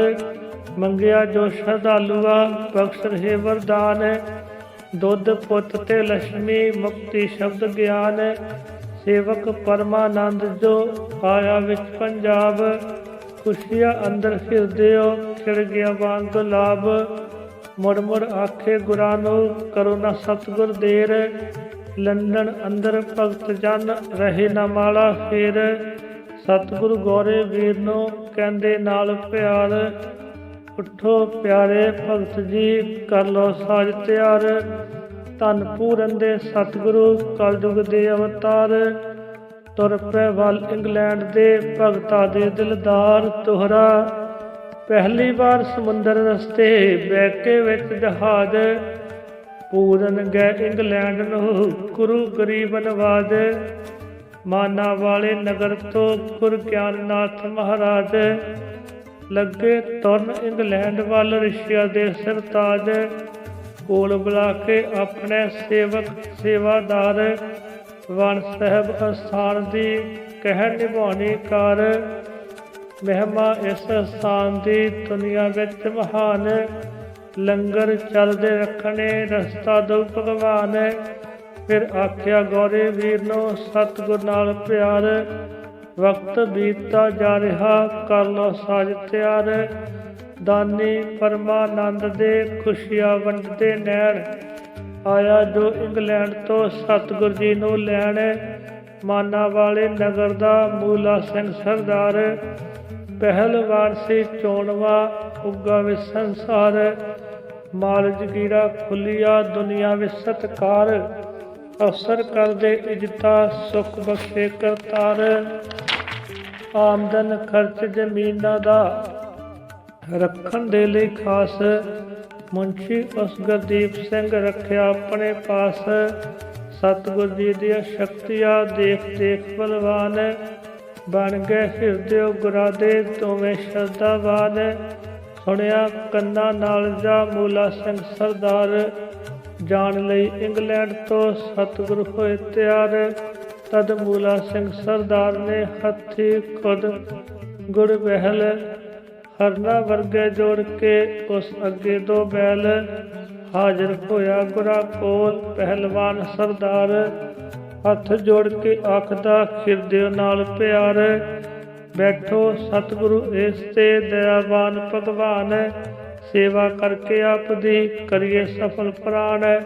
ਮੰਗਿਆ ਜੋ ਸ਼ਰਧਾਲੂਆ ਬਖਸ਼ ਰਹੇ ਵਰਦਾਨ। ਦੁੱਧ ਪੁੱਤ ਤੇ ਲక్ష్ਮੀ ਮੁਕਤੀ ਸ਼ਬਦ ਗਿਆਨ। ਸੇਵਕ ਪਰਮਾਨੰਦ ਜੋ ਆਇਆ ਵਿੱਚ ਪੰਜਾਬ। ਖੁਸ਼ੀਆਂ ਅੰਦਰ ਹਿਰਦਿਓ ਖਿੜ ਗਿਆ ਵਾਂਗ ਗੁਲਾਬ। ਮੁੜ ਮੁੜ ਆਖੇ ਗੁਰਾਂ ਨੂੰ ਕਰੋ ਨਾ ਸਤਿਗੁਰ ਦੇਰ। ਲੰਡਨ ਅੰਦਰ ਭਗਤ ਜਨ ਰਹੇ ਨਾ ਮਾਲਾ ਫੇਰ। ਸਤਿਗੁਰੂ ਗੌਰੇ ਵੀਰ ਨੂੰ ਕਹਿੰਦੇ ਨਾਲ ਪਿਆਰ। ਉਠੋ ਪਿਆਰੇ ਭਗਤ ਜੀ, ਕਰ ਲੋ ਸਾਜ ਤਿਆਰ। ਧੰਨ ਪੂਰਨ ਦੇ ਸਤਿਗੁਰੂ ਕਲਯੁਗ ਦੇ ਅਵਤਾਰ। ਤੁਰ ਪੈ ਵੱਲ ਇੰਗਲੈਂਡ ਦੇ ਭਗਤਾਂ ਦੇ ਦਿਲਦਾਰ। ਤੋਹਰਾ ਪਹਿਲੀ ਵਾਰ ਸਮੁੰਦਰ ਰਸਤੇ ਬਹਿਕੇ ਵਿੱਚ ਜਹਾਜ਼। ਪੂਰਨ ਗਏ ਇੰਗਲੈਂਡ ਨੂੰ ਗੁਰੂ ਗਰੀਬ ਨਵਾਜ। ਮਾਨਾ ਵਾਲੇ ਨਗਰ ਤੋਂ ਗੁਰ ਗਿਆਨਨਾਥ ਮਹਾਰਾਜ। ਲੱਗੇ ਤੁਰਨ ਇੰਗਲੈਂਡ ਵੱਲ ਰਿਸ਼ੀਆ ਦੇ ਸਰਤਾਜ। ਕੋਲ ਬੁਲਾ ਕੇ ਆਪਣੇ ਸੇਵਕ ਸੇਵਾਦਾਰ। ਵਣ ਸਾਹਿਬ ਅਸਥਾਨ ਦੀ ਕਹਿ ਨਿਭਾਉਣੀ ਕਾਰ। ਮਹਿਮਾ ਇਸ ਅਸਥਾਨ ਦੀ ਦੁਨੀਆ ਵਿੱਚ ਮਹਾਨ। ਲੰਗਰ ਚੱਲਦੇ ਰੱਖਣੇ ਰਸਤਾ ਦੋ ਭਗਵਾਨ। ਫਿਰ ਆਖਿਆ ਗੌਰੇ ਵੀਰ ਨੂੰ ਸਤਿਗੁਰ ਨਾਲ ਪਿਆਰ। ਵਕਤ ਬੀਤਦਾ ਜਾ ਰਿਹਾ, ਕਰ ਲੋ ਸਾਜ ਤਿਆਰ। ਦਾਨੀ ਪਰਮਾਨੰਦ ਦੇ ਖੁਸ਼ੀਆਂ ਵੰਡਦੇ ਨੈਣ। ਆਇਆ ਜੋ ਇੰਗਲੈਂਡ ਤੋਂ ਸਤਿਗੁਰ ਜੀ ਨੂੰ ਲੈਣ। ਮਾਨਾ ਵਾਲੇ ਨਗਰ ਦਾ ਮੂਲਾ ਸਿੰਘ ਸਰਦਾਰ। ਪਹਿਲਵਾਨ ਸੀ ਚੋਣਵਾ ਉੱਗਾ ਵਿੱਚ ਸੰਸਾਰ। ਮਾਲ ਜਗੀਰਾ ਖੁੱਲੀਆ ਦੁਨੀਆ ਵਿੱਚ ਸਤਿਕਾਰ। ਅਫਸਰ ਕਰਦੇ ਇੱਜ਼ਤਾ ਸੁਖ ਬਖਸ਼ੇ ਕਰਤਾਰ। ਆਮਦਨ ਖਰਚ ਜ਼ਮੀਨਾਂ ਦਾ ਰੱਖਣ ਦੇ ਲਈ ਖਾਸ। ਮੁਨਸ਼ੀ ਉਸ ਗੁਰਦੀਪ ਸਿੰਘ ਰੱਖਿਆ ਆਪਣੇ ਪਾਸ। ਸਤਿਗੁਰ ਜੀ ਦੀਆਂ ਸ਼ਕਤੀਆਂ ਦੇਖ ਦੇਖ ਬਲਵਾਨ। ਬਣ ਗਏ ਹਿਰਦੇ ਗੁਰਾਂ ਦੇ ਦੋਵੇਂ ਸ਼ਰਧਾਵਾਨ। ਸੁਣਿਆ ਕੰਨਾਂ ਨਾਲ ਜਾ ਮੂਲਾ ਸਿੰਘ ਸਰਦਾਰ। ਜਾਣ ਲਈ ਇੰਗਲੈਂਡ ਤੋਂ ਸਤਿਗੁਰ ਹੋਏ ਤਿਆਰ। ਤਦ ਮੂਲਾ ਸਿੰਘ ਸਰਦਾਰ ਨੇ ਹੱਥੀ ਖੁਦ ਗੁੜ ਬਹਿਲ। ਹਰਨਾ ਵਰਗੇ ਜੋੜ ਕੇ ਉਸ ਅੱਗੇ ਦੋ ਬੈਲ। ਹਾਜ਼ਰ ਹੋਇਆ ਗੁਰਾਂ ਕੋਲ ਪਹਿਲਵਾਨ ਸਰਦਾਰ। ਹੱਥ ਜੋੜ ਕੇ ਆਖਦਾ ਹਿਰਦੇ ਨਾਲ ਪਿਆਰ। ਬੈਠੋ ਸਤਿਗੁਰੂ ਇਸ ਤੇ ਦਇਆਵਾਨ ਭਗਵਾਨ। ਸੇਵਾ ਕਰਕੇ ਆਪ ਦੀ ਕਰੀਏ ਸਫਲ ਪ੍ਰਾਣ।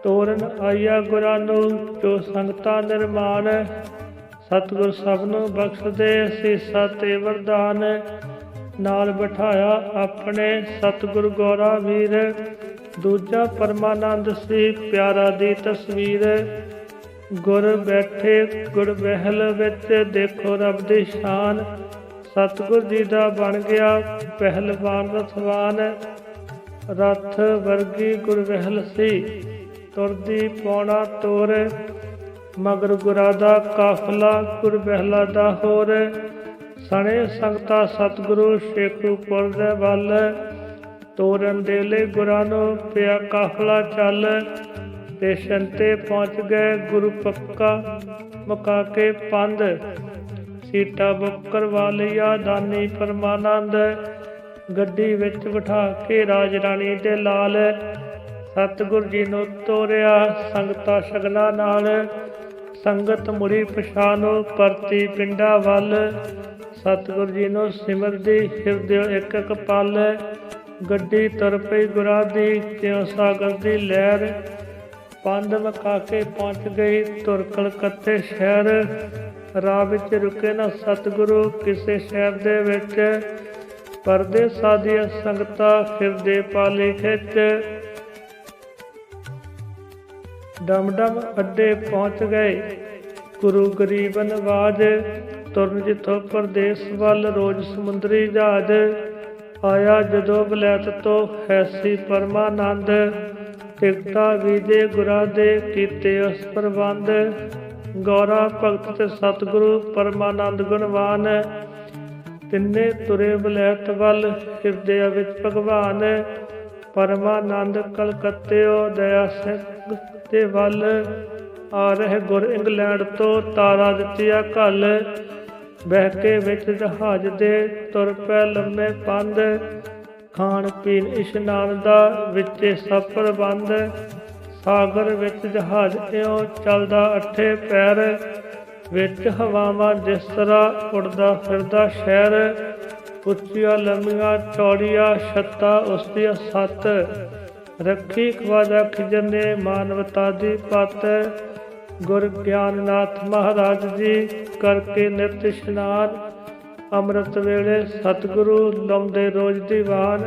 ਤੋਰਨ ਆਇਆ ਗੁਰਾਂ ਨੂੰ ਜੋ ਸੰਗਤਾਂ ਨਿਰਮਾਣ। ਸਤਿਗੁਰ ਸਭ ਨੂੰ ਬਖਸ਼ਦੇ ਸੀਸਾ ਤੇ ਵਰਦਾਨ। ਨਾਲ ਬਿਠਾਇਆ ਆਪਣੇ ਸਤਿਗੁਰ ਗੌਰਾ ਵੀਰ। ਦੂਜਾ ਪਰਮਾਨੰਦ ਸੀ ਪਿਆਰਾ ਦੀ ਤਸਵੀਰ। ਗੁਰ ਬੈਠੇ ਗੁੜ ਬਹਿਲ ਵਿੱਚ ਦੇਖੋ ਰੱਬ ਦੀ ਸ਼ਾਨ। ਸਤਿਗੁਰ ਜੀ ਦਾ ਬਣ ਗਿਆ ਪਹਿਲਵਾਨ ਰਥਵਾਨ। ਰਥ ਵਰਗੀ ਗੁਰ ਬਹਿਲ ਸੀ ਤੁਰਦੀ ਪੌਣਾ ਤੋਰ। ਮਗਰ ਗੁਰਾਂ ਦਾ ਕਾਫਲਾ ਗੁਰ ਬਹਿਲਾ ਦਾ ਹੋਰ। ਸਣੇ ਸੰਗਤਾਂ ਸਤਿਗੁਰੂ ਸ਼ੇਖੂਪੁਰ ਦੇ ਵੱਲ। ਤੋਰਨ ਦੇ ਲਈ ਗੁਰਾਂ ਨੂੰ ਪਿਆ ਕਾਫਲਾ ਚੱਲ। ਸਟੇਸ਼ਨ ਤੇ ਪਹੁੰਚ ਗਏ ਗੁਰੂ ਪੱਕਾ ਮੁਕਾ ਕੇ ਪੰਧ। ਸੀਟਾਂ ਬੁੱਕ ਕਰਵਾ ਲਈਆ ਦਾਨੀ ਪਰਮਾਨੰਦ। ਗੱਡੀ ਵਿੱਚ ਬਿਠਾ ਕੇ ਰਾਜ ਰਾਣੀ ਦੇ ਲਾਲ। ਸਤਿਗੁਰ ਜੀ ਨੂੰ ਤੋਰਿਆ ਸੰਗਤਾਂ ਸ਼ਗਨਾਂ ਨਾਲ। ਸੰਗਤ ਮੁੜੀ ਪਛਾਣੋ ਪਰਤੀ ਪਿੰਡਾਂ ਵੱਲ। ਸਤਿਗੁਰ ਜੀ ਨੂੰ ਸਿਮਰਦੀ ਹਿਰਦੇ ਇੱਕ ਇੱਕ ਪਲ। ਗੱਡੀ ਤੁਰ ਪਈ ਗੁਰਾਂ ਦੀ ਤਿਉਂ ਸਾਗਰ ਦੀ ਲਹਿਰ। ਪੰਧ ਮੁਕਾ ਕੇ ਪਹੁੰਚ ਗਈ ਤੁਰ ਕਲਕੱਤੇ ਸ਼ਹਿਰ। ਰਾਹ ਵਿੱਚ ਰੁਕੇ ਨਾ ਸਤਿਗੁਰੂ ਕਿਸੇ ਸ਼ਹਿਰ ਦੇ ਵਿੱਚ। ਪਰਦੇਸਾਂ ਦੀਆਂ ਸੰਗਤਾਂ ਫਿਰਦੇ ਪਾਲੇ ਖਿੱਚ। ਡਮ ਡਮ ਅੱਡੇ ਪਹੁੰਚ ਗਏ ਗੁਰੂ ਗਰੀਬ ਨਵਾਜ। ਤੁਰਨ ਜਿੱਥੋਂ ਪਰਦੇਸ ਵੱਲ ਰੋਜ਼ ਸਮੁੰਦਰੀ ਜਹਾਜ਼। ਆਇਆ ਜਦੋਂ ਵਲੈਤ ਤੋਂ ਹੈਸੀ ਪਰਮਾਨੰਦ। ਟਿਕਟਾਂ ਵੀਜ਼ੇ ਗੁਰਾਂ ਦੇ ਕੀਤੇ ਉਸ ਪ੍ਰਬੰਧ। ਗੌਰਾ ਭਗਤ ਤੇ ਸਤਿਗੁਰੂ ਪਰਮਾਨੰਦ ਗੁਣਵਾਨ। ਤਿੰਨੇ ਤੁਰੇ ਵਲੈਤ ਵੱਲ ਹਿਰਦੇ ਵਿੱਚ ਭਗਵਾਨ। ਪਰਮਾਨੰਦ ਕਲਕੱਤਿਓ ਦਇਆ ਸਿੰਘ ਦੇ ਵੱਲ। ਆ ਰਹੇ ਗੁਰ ਇੰਗਲੈਂਡ ਤੋਂ ਤਾਰਾ ਦਿੱਤੀਆ ਘੱਲ। ਬਹਿ ਕੇ ਵਿੱਚ ਜਹਾਜ਼ ਦੇ ਤੁਰ ਪੈ ਲੰਮੇ ਪੰਧ। ਖਾਣ ਪੀਣ ਇਸ਼ਨਾਨ ਦਾ ਵਿੱਚੇ ਸਭ ਪ੍ਰਬੰਧ। ਸਾਗਰ ਵਿੱਚ ਜਹਾਜ਼ ਇਉਂ ਚੱਲਦਾ ਅੱਠੇ ਪੈਰ। ਵਿੱਚ ਹਵਾਵਾਂ ਜਿਸ ਤਰ੍ਹਾਂ ਉੱਡਦਾ ਫਿਰਦਾ ਸ਼ਹਿਰ। ਉੱਚੀਆਂ ਲੰਮੀਆਂ ਚੌੜੀਆਂ ਛੱਤਾਂ ਉਸ ਦੀਆਂ ਸੱਤ। ਰੱਖੀ ਖਵਾਜਾ ਖਿਜਰ ਨੇ ਮਾਨਵਤਾ ਦੀ ਪੱਤ। ਗੁਰ ਗਿਆਨਨਾਥ ਮਹਾਰਾਜ ਜੀ ਕਰਕੇ ਨਿਤ ਇਸ਼ਨਾਨ। ਅੰਮ੍ਰਿਤ ਵੇਲੇ ਸਤਿਗੁਰੂ ਲਾਉਂਦੇ ਰੋਜ਼ ਦੀਵਾਨ,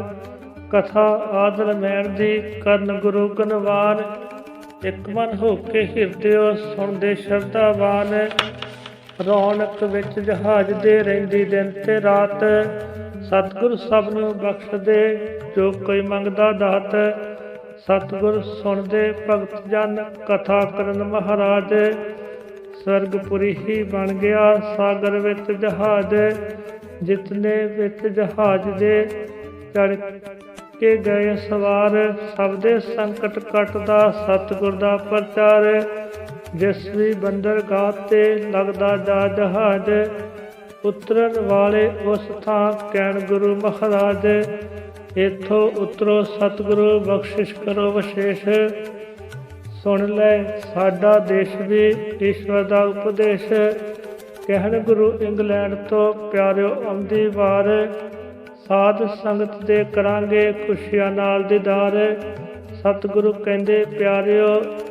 ਕਥਾ ਆਦ ਰਮੈਣ ਦੀ ਕਰਨ ਗੁਰੂ ਗੁਣਵਾਨ। ਇੱਕ ਮਨ ਹੋ ਕੇ ਹਿਰਦਿਓ ਸੁਣਦੇ ਸ਼ਰਧਾਵਾਨ, ਰੌਣਕ ਵਿੱਚ ਜਹਾਜ਼ ਦੇ ਰਹਿੰਦੀ ਦਿਨ ਤੇ ਰਾਤ। ਸਤਿਗੁਰ ਸਭ ਨੂੰ ਬਖਸ਼ਦੇ ਜੋ ਕੋਈ ਮੰਗਦਾ ਦਾਤ, ਸਤਿਗੁਰ ਸੁਣਦੇ ਭਗਤ ਜਨ ਕਥਾ ਕਰਨ ਮਹਾਰਾਜ। ਸਵਰਗਪੁਰੀ ਹੀ ਬਣ ਗਿਆ ਸਾਗਰ ਵਿੱਚ ਜਹਾਜ਼, ਜਿਤਨੇ ਵਿੱਚ ਜਹਾਜ਼ ਦੇ ਚੜ੍ਹ ਕੇ ਗਏ ਸਵਾਰ। ਸਭ ਦੇ ਸੰਕਟ ਕੱਟਦਾ ਸਤਿਗੁਰ ਦਾ ਪ੍ਰਚਾਰ, ਜਿਸ ਵੀ ਬੰਦਰਗਾਹ ਤੇ ਲੱਗਦਾ ਜਾ ਜਹਾਜ਼। ਉਤਰਨ ਵਾਲੇ ਉਸ ਥਾਂ ਕਹਿਣ ਗੁਰੂ ਮਹਾਰਾਜ, ਇੱਥੋਂ ਉਤਰੋ ਸਤਿਗੁਰੂ ਬਖਸ਼ਿਸ਼ ਕਰੋ ਵਿਸ਼ੇਸ਼। ਸੁਣ ਲੈ ਸਾਡਾ ਦੇਸ਼ ਵੀ ਈਸ਼ਵਰ ਦਾ ਉਪਦੇਸ਼, ਕਹਿਣ ਗੁਰੂ ਇੰਗਲੈਂਡ ਤੋਂ ਪਿਆਰਿਓ ਆਉਂਦੀ ਵਾਰ। ਸਾਧ ਸੰਗਤ ਦੇ ਕਰਾਂਗੇ ਖੁਸ਼ੀਆਂ ਨਾਲ ਦੀਦਾਰ। ਸਤਿਗੁਰੂ ਕਹਿੰਦੇ ਪਿਆਰਿਓ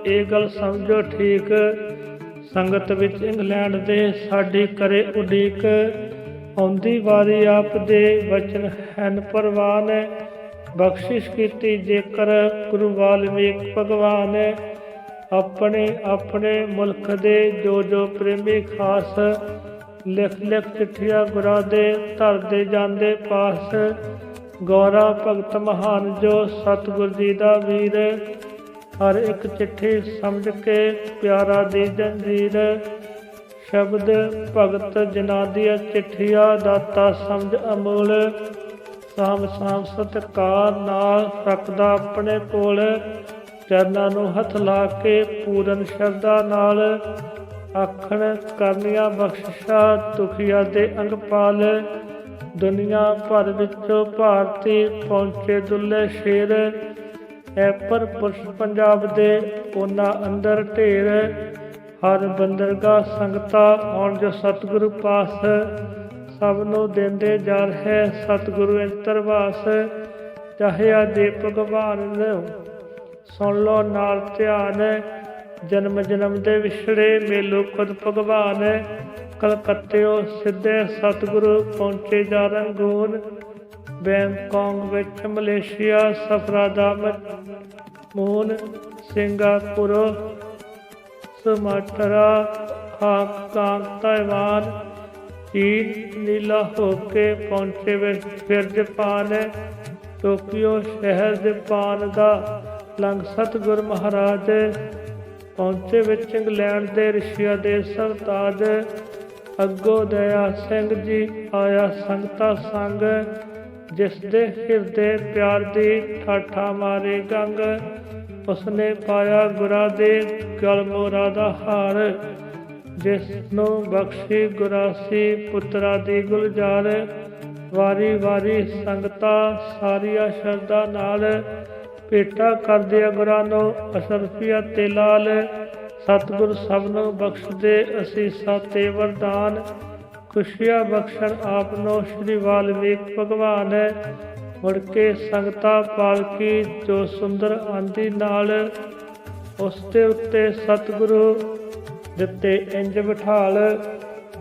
ਇਹ ਗੱਲ ਸਮਝੋ ਠੀਕ, ਸੰਗਤ ਵਿੱਚ ਇੰਗਲੈਂਡ ਦੇ ਸਾਡੀ ਕਰੇ ਉਡੀਕ। ਆਉਂਦੀ ਵਾਰੀ ਆਪ ਦੇ ਵਚਨ ਹਨ ਪ੍ਰਵਾਨ, ਬਖਸ਼ਿਸ਼ ਕੀਤੀ ਜੇਕਰ ਗੁਰੂ ਵਾਲਮੀਕ ਭਗਵਾਨ। ਆਪਣੇ ਆਪਣੇ ਮੁਲਕ ਦੇ ਜੋ ਜੋ ਪ੍ਰੇਮੀ ਖਾਸ, ਲਿਖ ਲਿਖ ਚਿੱਠੀਆਂ ਗੁਰਾਂ ਦੇ ਧਰਦੇ ਜਾਂਦੇ ਪਾਸ। ਗੌਰਾ ਭਗਤ ਮਹਾਨ ਜੋ ਸਤਿਗੁਰ ਜੀ ਦਾ ਵੀਰ, ਹਰ ਇੱਕ ਚਿੱਠੀ ਸਮਝ ਕੇ ਪਿਆਰਾ ਦੀ ਜੰਜੀਰ। ਸ਼ਬਦ ਭਗਤ ਜਿਨ੍ਹਾਂ ਦੀਆਂ ਚਿੱਠੀਆਂ ਦਾਤਾ ਸਮਝ ਅਮੋਲ, ਸਾਂਭ ਸਾਂਭ ਸਤਿਕਾਰ ਨਾਲ ਰੱਖਦਾ ਆਪਣੇ ਕੋਲ। ਚਰਨਾਂ ਨੂੰ ਹੱਥ ਲਾ ਕੇ ਪੂਰਨ ਸ਼ਰਧਾ ਨਾਲ, ਆਖਣ ਕਰਨੀਆਂ ਬਖਸ਼ਿਸ਼ਾਂ ਦੁਖੀਆਂ ਦੇ ਅੰਗਪਾਲ। ਦੁਨੀਆ ਭਰ ਵਿੱਚੋਂ ਭਾਰਤੀ ਪਹੁੰਚੇ ਦੁੱਲੇ ਸ਼ੇਰ, ਐਪਰ ਪੁਰਸ਼ ਪੰਜਾਬ ਦੇ ਉਹਨਾਂ ਅੰਦਰ ਢੇਰ। ਹਰ ਬੰਦਰਗਾਹ ਸੰਗਤਾਂ ਆਉਣ ਜੋ ਸਤਿਗੁਰੂ ਪਾਸ, ਸਭ ਨੂੰ ਦਿੰਦੇ ਜਾ ਰਹੇ ਸਤਿਗੁਰੂ ਇੰਤਰਵਾਸ। ਚਾਹਿਆ ਦੇ ਭਗਵਾਨ ਸੁਣ ਲੋ ਨਾਲ ਧਿਆਨ, ਜਨਮ ਜਨਮ ਦੇ ਵਿਛੜੇ ਮੇਲੋ ਖੁਦ ਭਗਵਾਨ। ਕਲਕੱਤਿਓ ਸਿੱਧੇ ਸਤਿਗੁਰੂ ਪਹੁੰਚੇ ਜਾ ਰੰਗੂਨ, ਬੈਂਕਾਕ ਵਿੱਚ ਮਲੇਸ਼ੀਆ ਸਫਰਾਂ ਦਾ ਮੂਨ। ਸਿੰਗਾਪੁਰੋਂ ਸੁਮਾਤਰਾ ਹਾਂਗਕਾਂਗ ਤਾਇਵਾਨ, ਚੀਨ ਨੀਲਾ ਹੋ ਕੇ ਪਹੁੰਚੇ ਫਿਰ ਜਪਾਨ। ਟੋਕੀਓ ਸ਼ਹਿਰ ਜਪਾਨ ਦਾ ਲੰਘ ਸਤਿਗੁਰ ਮਹਾਰਾਜ, ਪਹੁੰਚੇ ਵਿੱਚ ਇੰਗਲੈਂਡ ਦੇ ਰਿਸ਼ੀਆ ਦੇ ਸਰਤਾਜ। ਅੱਗੋਂ ਦਇਆ ਸਿੰਘ ਜੀ ਆਇਆ ਸੰਗਤਾਂ ਸੰਗ, ਜਿਸ ਦੇ ਹਿਰਦੇ ਪਿਆਰ ਦੀ ਠਾਠਾ ਮਾਰੇ ਗੰਗ। ਉਸਨੇ ਪਾਇਆ ਗੁਰਾਂ ਦੇ ਗਲ ਮੋਰਾ ਦਾ ਹਾਰ, ਜਿਸ ਨੂੰ ਬਖਸ਼ੀ ਗੁਰਾਸੀ ਪੁੱਤਰਾਂ ਦੀ ਗੁਲਜ਼ਾਰ। ਵਾਰੀ ਵਾਰੀ ਸੰਗਤਾਂ ਸਾਰੀਆਂ ਸ਼ਰਧਾ ਨਾਲ, ਭੇਟਾ ਕਰਦਿਆਂ ਗੁਰਾਂ ਨੂੰ ਅਸ਼ਰਫੀਆਂ ਤੇ ਲਾਲ। ਸਤਿਗੁਰ ਸਭ ਨੂੰ ਬਖਸ਼ਦੇ ਅਸੀਸਾਂ ਤੇ ਵਰਦਾਨ, ਖੁਸ਼ੀਆਂ ਬਖਸ਼ਣ ਆਪ ਨੂੰ ਸ਼੍ਰੀ ਵਾਲਮੀਕ ਭਗਵਾਨ। ਮੁੜ ਕੇ ਸੰਗਤਾਂ ਪਾਲਕੀ ਜੋ ਸੁੰਦਰ ਆਂਦੀ ਨਾਲ, ਉਸ ਦੇ ਉੱਤੇ ਸਤਿਗੁਰੂ ਦਿੱਤੇ ਇੰਜ ਬਿਠਾਲ।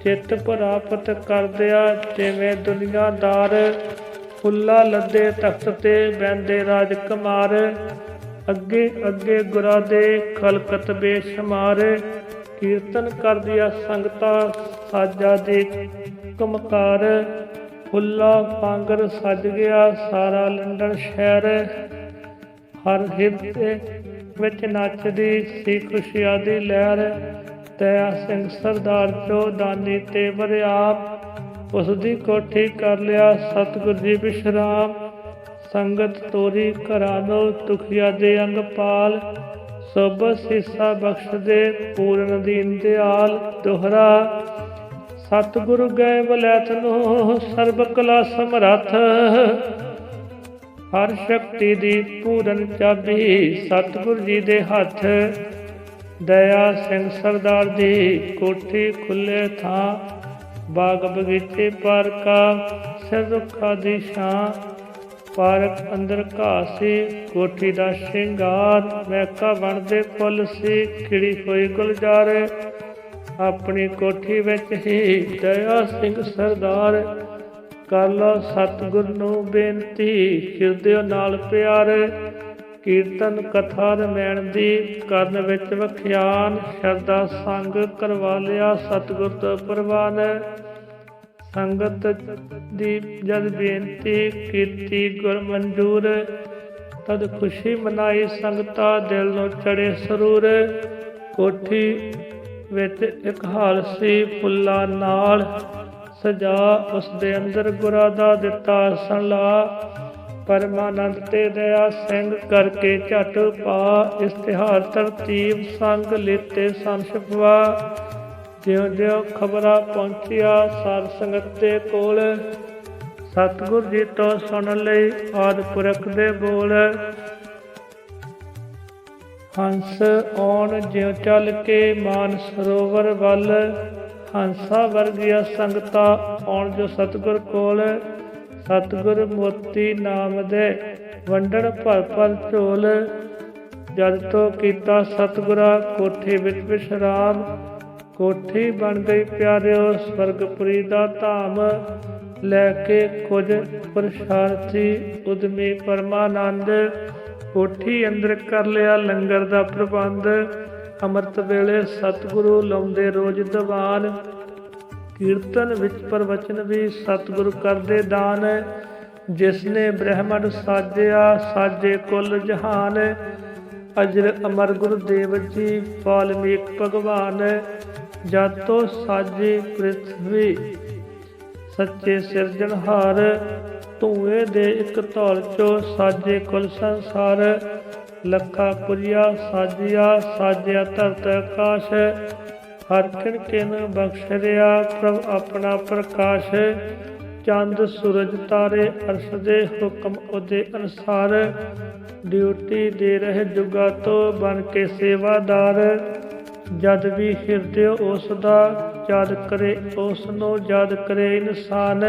ਚਿੱਤ ਪ੍ਰਾਪਤ ਕਰਦਿਆਂ ਜਿਵੇਂ ਦੁਨੀਆਦਾਰ, ਫੁੱਲਾਂ ਲੱਦੇ ਤਖਤ ਤੇ ਬਹਿੰਦੇ ਰਾਜ ਕੁਮਾਰ। ਅੱਗੇ ਅੱਗੇ ਗੁਰਾਂ ਦੇ ਖਲਕਤ ਬੇਸ਼ੁਮਾਰ, ਕੀਰਤਨ ਕਰਦੀਆਂ ਸੰਗਤਾਂ ਸਾਜਾਂ ਦੇ ਕਮਕਾਰ। ਫੁੱਲਾਂ ਵਾਂਗਰ ਸੱਜ ਗਿਆ ਸਾਰਾ ਲੰਡਨ ਸ਼ਹਿਰ, ਹਰ ਹਿਰਦੇ ਵਿੱਚ ਨੱਚਦੀ ਸੀ ਖੁਸ਼ੀਆਂ ਦੀ ਲਹਿਰ। ਦਇਆ ਸਿੰਘ ਸਰਦਾਰ ਜੋ ਦਾਨੀ ਤੇ ਵਰਿਆਮ, ਉਸ ਦੀ ਕੋਠੀ ਕਰ ਲਿਆ ਸਤਿਗੁਰ ਜੀ ਵਿਸ਼ਰਾਮ। ਸੰਗਤ ਤੋਰੀ ਘਰਾਂ ਨੂੰ ਦੁਖੀਆਂ ਦੇ ਅੰਗਪਾਲ, ਸਭ ਸੀਸਾ ਬਖਸ਼ਦੇ ਪੂਰਨ ਦੀਨ ਦਿਆਲ। ਦੋਹਰਾ ਸਤਿਗੁਰ ਗਏ ਵਲੈਤ ਨੂੰ ਸਰਬ ਕਲਾ ਸਮਰੱਥ, ਹਰ ਸ਼ਕਤੀ ਦੀ ਪੂਰਨ ਚਾਬੀ ਸਤਿਗੁਰ ਜੀ ਦੇ ਹੱਥ। ਦਇਆ ਸਿੰਘ ਸਰਦਾਰ ਦੀ ਕੋਠੀ ਖੁੱਲੇ ਥਾਂ, ਬਾਗ ਬਗੀਚੇ ਪਾਰਕਾ ਸਿਰ ਰੁੱਖਾਂ ਦੀ ਛਾਂ। ਪਾਰਕ ਅੰਦਰ ਘਾਹ ਸੀ ਕੋਠੀ ਦਾ ਸ਼ਿੰਗਾਰ, ਮਹਿਕਾ ਬਣਦੇ ਫੁੱਲ ਸੀ ਖਿੜੀ ਹੋਈ ਗੁਲਜ਼ਾਰ। ਆਪਣੀ ਕੋਠੀ ਵਿੱਚ ਹੀ ਦਇਆ ਸਿੰਘ ਸਰਦਾਰ। ਕਰ ਲਓ ਸਤਿਗੁਰ ਨੂੰ ਬੇਨਤੀ, ਹਿਰਦਿਓ ਨਾਲ ਪਿਆਰ। ਕੀਰਤਨ ਕਥਾ ਰਮੈਣ ਦੀ ਕਰਨ ਵਿੱਚ ਵਖਿਆਨ, ਸ਼ਰਧਾ ਸੰਗ ਕਰਵਾ ਲਿਆ ਸਤਿਗੁਰ ਤੋਂ ਪ੍ਰਵਾਨ। ਸੰਗਤ ਦੀ ਜਦ ਬੇਨਤੀ ਕੀਤੀ ਗੁਰ ਮਨਜੂਰ, ਤਦ ਖੁਸ਼ੀ ਮਨਾਈ ਸੰਗਤਾ ਦਿਲ ਨੂੰ ਚੜੇ ਸਰੂਰ। ਕੋਠੀ ਵਿੱਚ ਇੱਕ ਹਾਲ ਸੀ ਫੁੱਲਾਂ ਨਾਲ ਸਜਾ, ਉਸ ਦੇ ਅੰਦਰ ਗੁਰਾਂ ਦਾ ਦਿੱਤਾ ਆਸਣ ਲਾ। ਪਰਮਾਨੰਦ ਤੇ ਦਇਆ ਸਿੰਘ ਕਰਕੇ ਝਟ ਪਾ, ਇਸ਼ਤਿਹਾਰ ਤਰਤੀਬ ਸੰਗ ਲੇਤੇ ਸਨ ਛਪਵਾ। ਜਿਉਂ ਜਿਉਂ ਖਬਰਾਂ ਪਹੁੰਚੀਆਂ ਸਾਧ ਸੰਗਤ ਦੇ ਕੋਲ, ਸਤਿਗੁਰ ਜੀ ਤੋਂ ਸੁਣ ਲਈ ਆਦਿ ਪੁਰਖ ਦੇ ਬੋਲ। ਹੰਸ ਆਉਣ ਜਿਉਂ ਚੱਲ ਕੇ ਮਾਨ ਸਰੋਵਰ ਵੱਲ, ਹੰਸਾ ਵਰਗੀਆਂ ਸੰਗਤਾਂ ਆਉਣ ਜੋ ਸਤਿਗੁਰ ਕੋਲ। ਸਤਿਗੁਰ ਮੋਤੀ ਨਾਮ ਦੇ ਵੰਡਣ ਭਰ ਭਰ ਝੋਲ, ਜਦ ਤੋਂ ਕੀਤਾ ਸਤਿਗੁਰਾ ਕੋਠੀ ਵਿੱਚ ਵਿਸ਼ਰਾਮ। ਕੋਠੀ ਬਣ ਗਈ ਪਿਆਰਿਓ ਸਵਰਗਪੁਰੀ ਦਾ ਧਾਮ, ਲੈ ਕੇ ਕੁਝ ਪੁਰਸ਼ਾਰਥੀ ਉਦਮੀ ਪਰਮਾਨੰਦ। ਕੋਠੀ ਅੰਦਰ ਕਰ ਲਿਆ ਲੰਗਰ ਦਾ ਪ੍ਰਬੰਧ, ਅੰਮ੍ਰਿਤ ਵੇਲੇ ਸਤਿਗੁਰੂ ਲਾਉਂਦੇ ਰੋਜ਼ ਦੀਵਾਨ। ਕੀਰਤਨ ਵਿੱਚ ਪ੍ਰਵਚਨ ਵੀ ਸਤਿਗੁਰੂ ਕਰਦੇ ਦਾਨ, ਜਿਸ ਨੇ ਬ੍ਰਹਮੰਡ ਸਾਜਿਆ ਸਾਜੇ ਕੁੱਲ ਜਹਾਨ। ਅਜਰ ਅਮਰ ਗੁਰਦੇਵ ਜੀ ਵਾਲਮੀਕ ਭਗਵਾਨ, ਜਦ ਤੋਂ ਸਾਜੀ ਪ੍ਰਿਥਵੀ ਸੱਚੇ ਸਿਰਜਣਹਾਰ। ਧੂਏ ਦੇ ਇੱਕ ਧੌਲ ਚੋਂ ਸਾਜੇ ਕੁੱਲ ਸੰਸਾਰ, ਲੱਖਾ ਪੁਰੀਆ ਸਾਜਿਆ ਸਾਜਿਆ ਧਰਤ ਆਕਾਸ਼। ਹਰ ਕਿਨ ਕਿਨ ਬਖਸ਼ ਰਿਹਾ ਪ੍ਰਭ ਆਪਣਾ ਪ੍ਰਕਾਸ਼, ਚੰਦ ਸੂਰਜ ਤਾਰੇ ਅਰਸ਼ ਦੇ ਹੁਕਮ ਉਹਦੇ ਅਨੁਸਾਰ। ਡਿਊਟੀ ਦੇ ਰਹੇ ਜੁਗਾਂ ਤੋਂ ਬਣ ਕੇ ਸੇਵਾਦਾਰ, ਜਦ ਵੀ ਹਿਰਦੇ ਉਸ ਦਾ ਯਾਦ ਕਰੇ ਉਸ ਨੂੰ ਯਾਦ ਕਰੇ ਇਨਸਾਨ।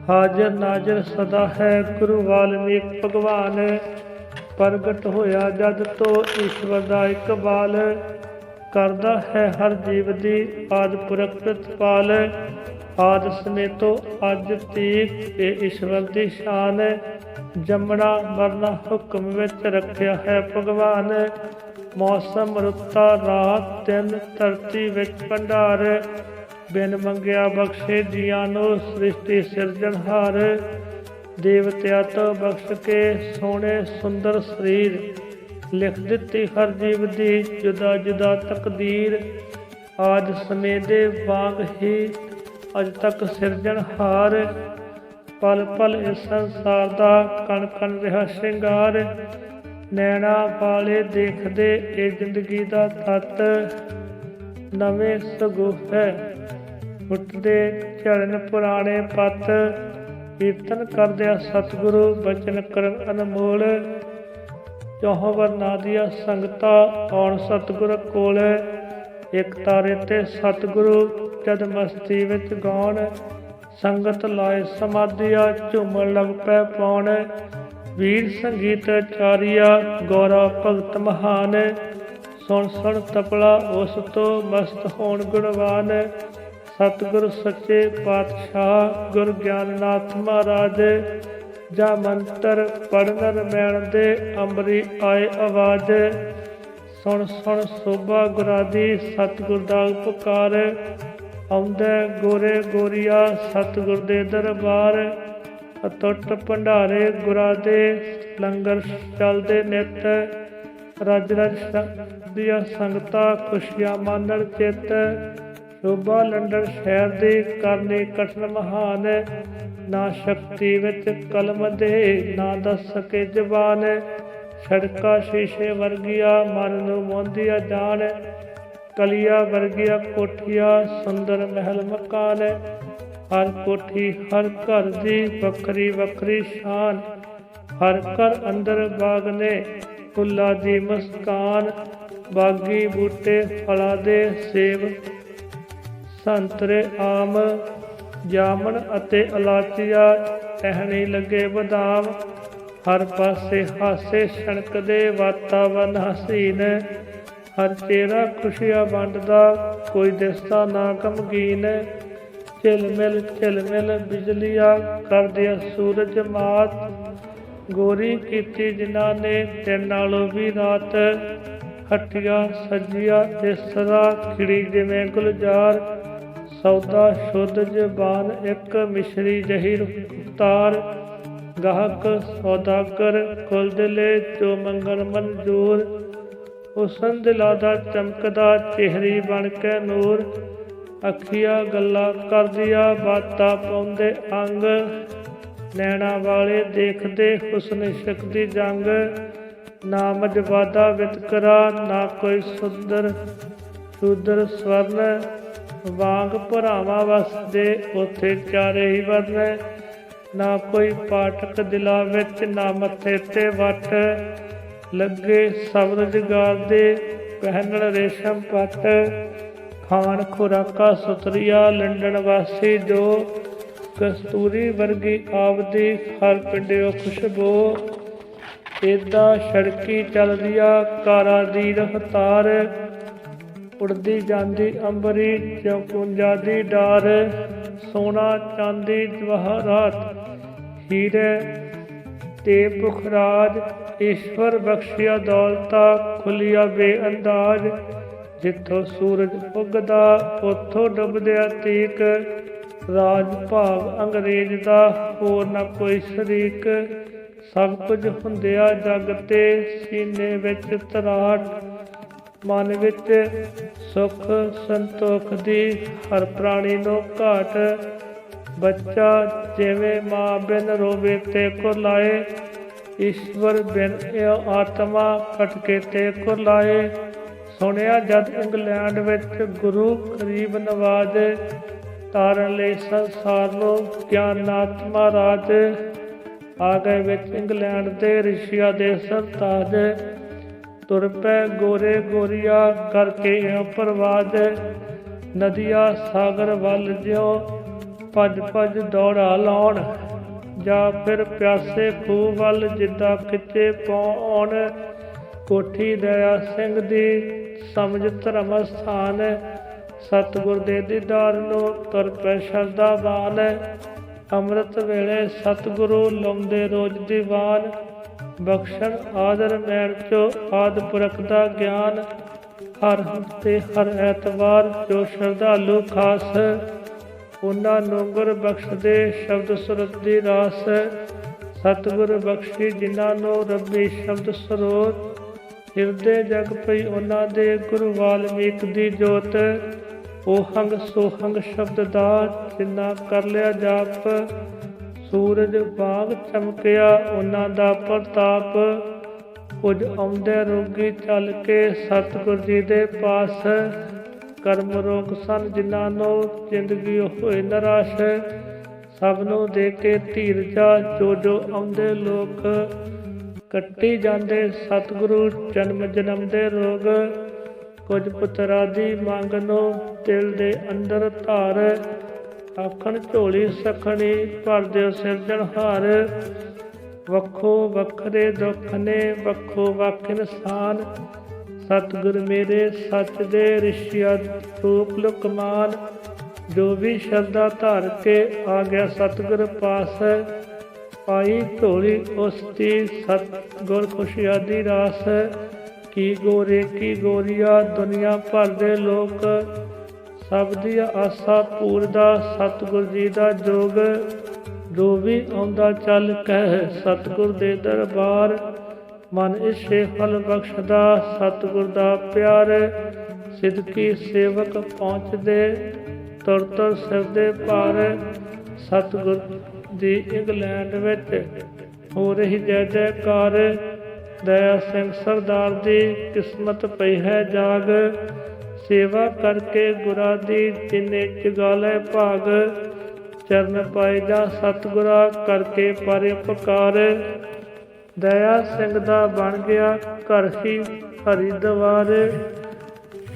ਹਾਜ਼ਰ ਨਾਜ਼ਰ ਸਦਾ ਹੈ ਗੁਰੂ ਵਾਲਮੀਕ ਭਗਵਾਨ, ਪ੍ਰਗਟ ਹੋਇਆ ਜਦ ਤੋਂ ਈਸ਼ਵਰ ਦਾ ਇਕਬਾਲ। ਕਰਦਾ ਹੈ ਹਰ ਜੀਵ ਦੀ ਆਦਿ ਪੁਰਖ ਪ੍ਰਤਪਾਲ, ਆਦਿ ਸਮੇਤੋ ਅੱਜ ਤੀਕ ਇਹ ਈਸ਼ਵਰ ਦੀ ਸ਼ਾਨ। ਜੰਮਣਾ ਮਰਨਾ ਹੁਕਮ ਵਿੱਚ ਰੱਖਿਆ ਹੈ ਭਗਵਾਨ, ਮੌਸਮ ਰੁੱਤਾਂ ਰਾਤ ਦਿਨ ਧਰਤੀ ਵਿੱਚ ਭੰਡਾਰ। ਬਿਨ ਮੰਗਿਆ ਬਖਸ਼ੇ ਜੀਆਂ ਨੂੰ ਸ੍ਰਿਸ਼ਟੀ ਸਿਰਜਣਹਾਰ, ਦੇਵਤਿਆਂ ਤੋਂ ਬਖਸ਼ ਕੇ ਸੋਹਣੇ ਸੁੰਦਰ ਸਰੀਰ। ਲਿਖ ਦਿੱਤੀ ਹਰ ਜੀਵ ਦੀ ਜੁਦਾ ਜੁਦਾ ਤਕਦੀਰ, ਆਦਿ ਸਮੇਂ ਦੇ ਵਾਂਗ ਹੀ ਅਜ ਤੱਕ ਸਿਰਜਣਹਾਰ। ਪਲ ਪਲ ਇਸ ਸੰਸਾਰ ਦਾ ਕਣ ਕਣ ਰਿਹਾ ਸ਼ਿੰਗਾਰ, ਨੈਣਾ ਵਾਲੇ ਦੇਖਦੇ ਇਹ ਜ਼ਿੰਦਗੀ ਦਾ ਤੱਤ। ਨਵੇਂ ਸਗੋਫੇ ਉੱਠਦੇ ਝੜਨ ਪੁਰਾਣੇ ਪੱਤ, ਕੀਰਤਨ ਕਰਦਿਆਂ ਸਤਿਗੁਰੂ ਬਚਨ ਕਰਨ ਅਨਮੋਲ। ਚੌਹਾਂ ਵਰਨਾਂ ਦੀਆਂ ਸੰਗਤਾਂ ਆਉਣ ਸਤਿਗੁਰ ਕੋਲ, ਇੱਕ ਤਾਰੇ ਤੇ ਸਤਿਗੁਰੂ ਜਦ ਮਸਤੀ ਵਿੱਚ ਗਾਉਣ। ਸੰਗਤ ਲਾਏ ਸਮਾਧੀਆ ਝੂਮਣ ਲੱਗ ਪੈ ਪਾਉਣ, ਵੀਰ ਸੰਗੀਤ ਚਾਰੀਆ ਗੌਰਾ ਭਗਤ ਮਹਾਨ। ਸੁਣ ਸੁਣ ਤਪਲਾ ਉਸ ਤੋਂ ਮਸਤ ਹੋਣ ਗੁਣਵਾਨ, ਸਤਿਗੁਰ ਸੱਚੇ ਪਾਤਸ਼ਾਹ ਗੁਰ ਗਿਆਨਨਾਥ ਮਹਾਰਾਜ। ਜਾਂ ਮੰਤਰ ਪੜਨ ਰਮੈਣ ਦੇ ਅੰਬਰੀ ਆਏ ਆਵਾਜ਼, ਸੁਣ ਸੁਣ ਸੋਭਾ ਗੁਰਾਂ ਦੀ ਸਤਿਗੁਰ ਦਾ ਉਪਕਾਰ। ਆਉਂਦਾ ਗੋਰੇ ਗੋਰੀਆ ਸਤਿਗੁਰ ਦੇ ਦਰਬਾਰ, ਅਟੁੱਟ ਭੰਡਾਰੇ ਗੁਰਾਂ ਦੇ ਲੰਗਰ ਚੱਲਦੇ ਨਿਤ। ਰਜ ਰਜ ਦੀਆਂ ਸੰਗਤਾਂ ਖੁਸ਼ੀਆਂ ਮਾਨਣ ਚਿੱਤ, ਸ਼ੋਭਾ ਲੰਡਨ ਸ਼ਹਿਰ ਦੀ ਕਰਨੀ ਕਠਨ ਮਹਾਨ। ਨਾ ਸ਼ਕਤੀ ਵਿੱਚ ਕਲਮ ਦੇ ਨਾ ਦੱਸ ਸਕੇ ਜ਼ਬਾਨ, ਸੜਕਾਂ ਸ਼ੀਸ਼ੇ ਵਰਗੀਆਂ ਮਨ ਨੂੰ ਮੋਹਦੀਆਂ ਜਾਣ। ਕਲੀਆਂ ਵਰਗੀਆਂ ਕੋਠੀਆਂ ਸੁੰਦਰ ਮਹਿਲ ਮਕਾਨ, ਹਰ ਕੋਠੀ ਹਰ ਘਰ ਦੀ ਵੱਖਰੀ ਵੱਖਰੀ ਸ਼ਾਨ। ਹਰ ਘਰ ਅੰਦਰ ਬਾਗ ਨੇ ਫੁੱਲਾਂ ਦੀ ਮੁਸਕਾਨ, ਬਾਗੀ ਬੂਟੇ ਫਲਾਂ ਦੇ ਸੇਬ ਸੰਤਰੇ ਆਮ। ਜਾਮਣ ਅਤੇ ਇਲਾਚੀਆਂ ਟਹਿਣੀ ਲੱਗੇ ਬਦਾਮ, ਹਰ ਪਾਸੇ ਹਾਸੇ ਛਣਕਦੇ ਵਾਤਾਵਰਨ ਹਸੀਨ। ਹਰ ਚਿਹਰਾ ਖੁਸ਼ੀਆਂ ਵੰਡਦਾ, ਕੋਈ ਦਿਸਦਾ ਨਾ ਗਮਗੀਨ। ਝਿਲਮਿਲ ਬਿਜਲੀਆਂ ਕਰਦਿਆ ਸੂਰਜ ਮਾਤ, ਗੋਰੀ ਕੀਤੀ ਜਿਨ੍ਹਾਂ ਨੇ ਦਿਨ ਨਾਲੋਂ ਵੀ ਰਾਤ। ਹੱਟੀਆਂ ਸੱਜੀਆਂ ਇਸ ਤਰ੍ਹਾਂ ਖਿੜੀ ਜਿਵੇਂ ਗੁਲਜ਼ਾਰ, ਸੌਦਾ ਸ਼ੁੱਧ ਜ਼ਬਾਨ ਇੱਕ ਮਿਸ਼ਰੀ ਜਹੀ ਰਫਤਾਰ। ਗਾਹਕ ਸੌਦਾਗਰ ਕੁਲ ਦਿਲੇ ਜੋ ਮੰਗਣ ਮਨਜ਼ੂਰ, ਹੁਸਨ ਦਿਲਾਂ ਦਾ ਚਮਕਦਾ ਚਿਹਰੀ ਬਣ ਕੇ ਨੂਰ। ਅੱਖੀਆਂ ਗੱਲਾਂ ਕਰਦੀਆਂ ਬਾਤਾਂ ਪਾਉਂਦੇ ਅੰਗ, ਨੈਣਾ ਵਾਲੇ ਦੇਖਦੇ ਹੁਸਨ ਇਸ਼ਕ ਦੀ ਜੰਗ। ਨਾ ਮਜਵਾਦਾ ਵਿਤਕਰਾ ਨਾ ਕੋਈ ਸ਼ੂਦਰ ਸਵਰਨ, ਵਾਂਗ ਭਰਾਵਾਂ ਵਸਦੇ ਉੱਥੇ ਚਾਰੇ ਹੀ ਵਰਨ। ਨਾ ਕੋਈ ਪਾਠਕ ਦਿਲਾਂ ਵਿੱਚ ਨਾ ਮੱਥੇ ਤੇ ਵੱਟ, ਲੱਗੇ ਸਭ ਰੁਜ਼ਗਾਰ ਦੇ ਪਹਿਨਣ ਰੇਸ਼ਮ ਪੱਟ। ਖਾਣ ਖੁਰਾਕਾਂ ਸੁਥਰੀਆਂ ਲੰਡਨ ਵਾਸੀ ਜੋ, ਕਸਤੂਰੀ ਵਰਗੀ ਆਪਦੀ ਹਰ ਪਿੰਡਿਓ ਖੁਸ਼ਬੂ। ਏਦਾਂ ਸੜਕੀ ਚੱਲਦੀਆਂ ਕਾਰਾਂ ਦੀ ਰਫਤਾਰ, ਉੜਦੀ ਜਾਂਦੀ ਅੰਬਰੀ ਜਿਉਂ ਪੁੰਜਾਂ ਦੀ ਡਾਰ। ਸੋਨਾ ਚਾਂਦੀ ਜਵਾਹਰਾਤ ਹੀਰੇ ਤੇ ਪੁਖਰਾਜ, ਈਸ਼ਵਰ ਬਖਸ਼ਿਆ ਦੌਲਤਾਂ ਖੁੱਲੀਆਂ ਬੇਅੰਦਾਜ਼। ਜਿੱਥੋਂ ਸੂਰਜ ਉੱਗਦਾ ਉੱਥੋਂ ਡੁੱਬਦਿਆ ਤੀਕ, ਰਾਜ ਭਾਵ ਅੰਗਰੇਜ਼ ਦਾ ਹੋਰ ਨਾ ਕੋਈ ਸ਼ਰੀਕ। ਸਭ ਕੁਝ ਹੁੰਦਿਆ ਜੱਗ ਤੇ ਸੀਨੇ ਵਿੱਚ ਤਰਾਟ, ਮਨ ਵਿੱਚ ਸੁੱਖ ਸੰਤੋਖ ਦੀ ਹਰ ਪ੍ਰਾਣੀ ਨੂੰ ਘਾਟ। ਬੱਚਾ ਜਿਵੇਂ ਮਾਂ ਬਿਨ ਰੋਵੇ ਤੇ ਕੁਰਲਾਏ, ਈਸ਼ਵਰ ਬਿਨ ਆਤਮਾ ਭਟਕੇ ਤੇ ਕੁਰਲਾਏ। ਸੁਣਿਆ ਜਦ ਇੰਗਲੈਂਡ ਵਿੱਚ ਗੁਰੂ ਗਰੀਬ ਨਵਾਜ, ਤਾਰਨ ਲਈ ਸੰਸਾਰ ਨੂੰ ਗਿਆਨਾਤ ਮਹਾਰਾਜ। ਆ ਗਏ ਵਿੱਚ ਇੰਗਲੈਂਡ ਦੇ ਰਿਸ਼ੀਆ ਦੇ ਸਰਤਾਜ, ਤੁਰ ਪੈ ਗੋਰੇ ਗੋਰੀਆ ਕਰਕੇ ਇਉਂ ਪਰਵਾਜ। ਨਦੀਆਂ ਸਾਗਰ ਵੱਲ ਜਿਉਂ ਭੱਜ ਭੱਜ ਦੌੜਾ ਲਾਉਣ, ਜਾਂ ਫਿਰ ਪਿਆਸੇ ਖੂਹ ਵੱਲ ਜਿੱਦਾਂ ਖਿੱਚੇ ਪਾਉਣ। ਕੋਠੀ ਦਇਆ ਸਿੰਘ ਦੀ ਸਮਝ ਧਰਮ ਸਥਾਨ, ਸਤਿਗੁਰ ਦੇ ਦੀਦਾਰ ਨੂੰ ਤੁਰ ਪੈ ਸ਼ਰਧਾਵਾਨ। ਅੰਮ੍ਰਿਤ ਵੇਲੇ ਸਤਿਗੁਰੂ ਲਾਉਂਦੇ ਰੋਜ਼ ਦੀਵਾਨ, ਬਖਸ਼ਣ ਆਦਰ ਮੈਣ ਚੋ ਆਦਿ ਪੁਰਖ ਦਾ ਗਿਆਨ। ਹਰ ਹਫ਼ਤੇ ਹਰ ਐਤਵਾਰ ਜੋ ਸ਼ਰਧਾਲੂ ਖਾਸ, ਉਹਨਾਂ ਨੂੰ ਗੁਰ ਬਖਸ਼ਦੇ ਸ਼ਬਦ ਸੁਰਤ ਦੀ ਰਾਸ। ਸਤਿਗੁਰ ਬਖਸ਼ੀ ਜਿਨ੍ਹਾਂ ਨੂੰ ਰੱਬੀ ਸ਼ਬਦ ਸਰੋਤ, ਹਿਰਦੇ ਜਗ ਪਈ ਉਹਨਾਂ ਦੇ ਗੁਰੂ ਵਾਲਮੀਕ ਦੀ ਜੋਤ। ਓਹੰਗ ਸੋਹੰਗ ਸ਼ਬਦ ਦਾ ਜਿੰਨਾ ਕਰ ਲਿਆ ਜਾਪ, ਸੂਰਜ ਵਾਂਗ ਚਮਕਿਆ ਉਹਨਾਂ ਦਾ ਪ੍ਰਤਾਪ। ਕੁਝ ਆਉਂਦੇ ਰੋਗੀ ਚੱਲ ਕੇ ਸਤਿਗੁਰ ਜੀ ਦੇ ਪਾਸ, ਕਰਮ ਰੋਗ ਸਨ ਜਿਨ੍ਹਾਂ ਨੂੰ ਜ਼ਿੰਦਗੀ ਹੋਏ ਨਿਰਾਸ਼। ਸਭ ਨੂੰ ਦੇ ਕੇ ਧੀਰਜਾ ਜੋ ਆਉਂਦੇ ਲੋਕ, ਕੱਟੀ ਜਾਂਦੇ ਸਤਿਗੁਰੂ ਜਨਮ ਜਨਮ ਦੇ ਰੋਗ। ਕੁਝ ਪੁੱਤਰਾਂ ਦੀ ਮੰਗ ਨੂੰ ਦਿਲ ਦੇ ਅੰਦਰ ਧਾਰ, ਆਖਣ ਝੋਲੀ ਸਖਣੀ ਭਰ ਦਿਓ ਸਿਰਜਣਹਾਰ। ਵੱਖੋ ਵੱਖਰੇ ਦੁੱਖ ਨੇ ਵੱਖੋ ਵੱਖ ਇਨਸਾਨ, ਸਤਿਗੁਰ ਮੇਰੇ ਸੱਚ ਦੇ ਰਿਸ਼ੀਆ ਰੂਪ ਲੁਕਮਾਨ। ਜੋ ਵੀ ਸ਼ਰਧਾ ਧਾਰ ਕੇ ਆ ਗਿਆ ਸਤਿਗੁਰ ਪਾਸ, ਪਾਈ ਝੋਲੀ ਉਸ ਦੀ ਸਤਿਗੁਰ ਖੁਸ਼ੀਆਂ ਦੀ ਰਾਸ। ਕੀ ਗੋਰੇ ਕੀ ਗੋਰੀਆ ਦੁਨੀਆ ਭਰ ਦੇ ਲੋਕ, ਸਭ ਦੀਆਂ ਆਸਾਂ ਪੂਰਦਾ ਸਤਿਗੁਰ ਜੀ ਦਾ ਜੋਗ। ਜੋ ਵੀ ਆਉਂਦਾ ਚੱਲ ਕਹਿ ਸਤਿਗੁਰ ਦੇ ਦਰਬਾਰ, ਮਨ ਇਸੇ ਫਲ ਬਖਸ਼ਦਾ ਸਤਿਗੁਰ ਦਾ ਪਿਆਰ। ਸਿਦਕੀ ਸੇਵਕ ਪਹੁੰਚਦੇ ਤੁਰ ਤੁਰ ਸਿਰ ਦੇ ਭਾਰ, ਸਤਿਗੁਰ ਦੀ ਇੰਗਲੈਂਡ ਵਿੱਚ ਹੋ ਰਹੀ ਜੈ ਜੈਕਾਰ। ਦਇਆ ਸਿੰਘ ਸਰਦਾਰ ਦੀ ਕਿਸਮਤ ਪਈ ਹੈ ਜਾਗ, ਸੇਵਾ ਕਰਕੇ ਗੁਰਾਂ ਦੀ ਜਿੰਨੇ ਜਗਾ ਲੈ ਭਾਗ। ਚਰਨ ਪਾਏ ਜਾਂ ਸਤਿਗੁਰਾਂ ਕਰਕੇ ਪਰ ਉਪਕਾਰ, ਦਇਆ ਸਿੰਘ ਦਾ ਬਣ ਗਿਆ ਘਰ ਹੀ ਹਰਿਦੁਆਰ।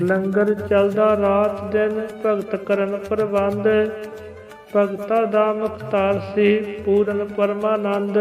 ਲੰਗਰ ਚੱਲਦਾ ਰਾਤ ਦਿਨ ਭਗਤ ਕਰਨ ਪ੍ਰਬੰਧ, ਭਗਤਾਂ ਦਾ ਮੁਖਤਾਰ ਸੀ ਪੂਰਨ ਪਰਮਾਨੰਦ।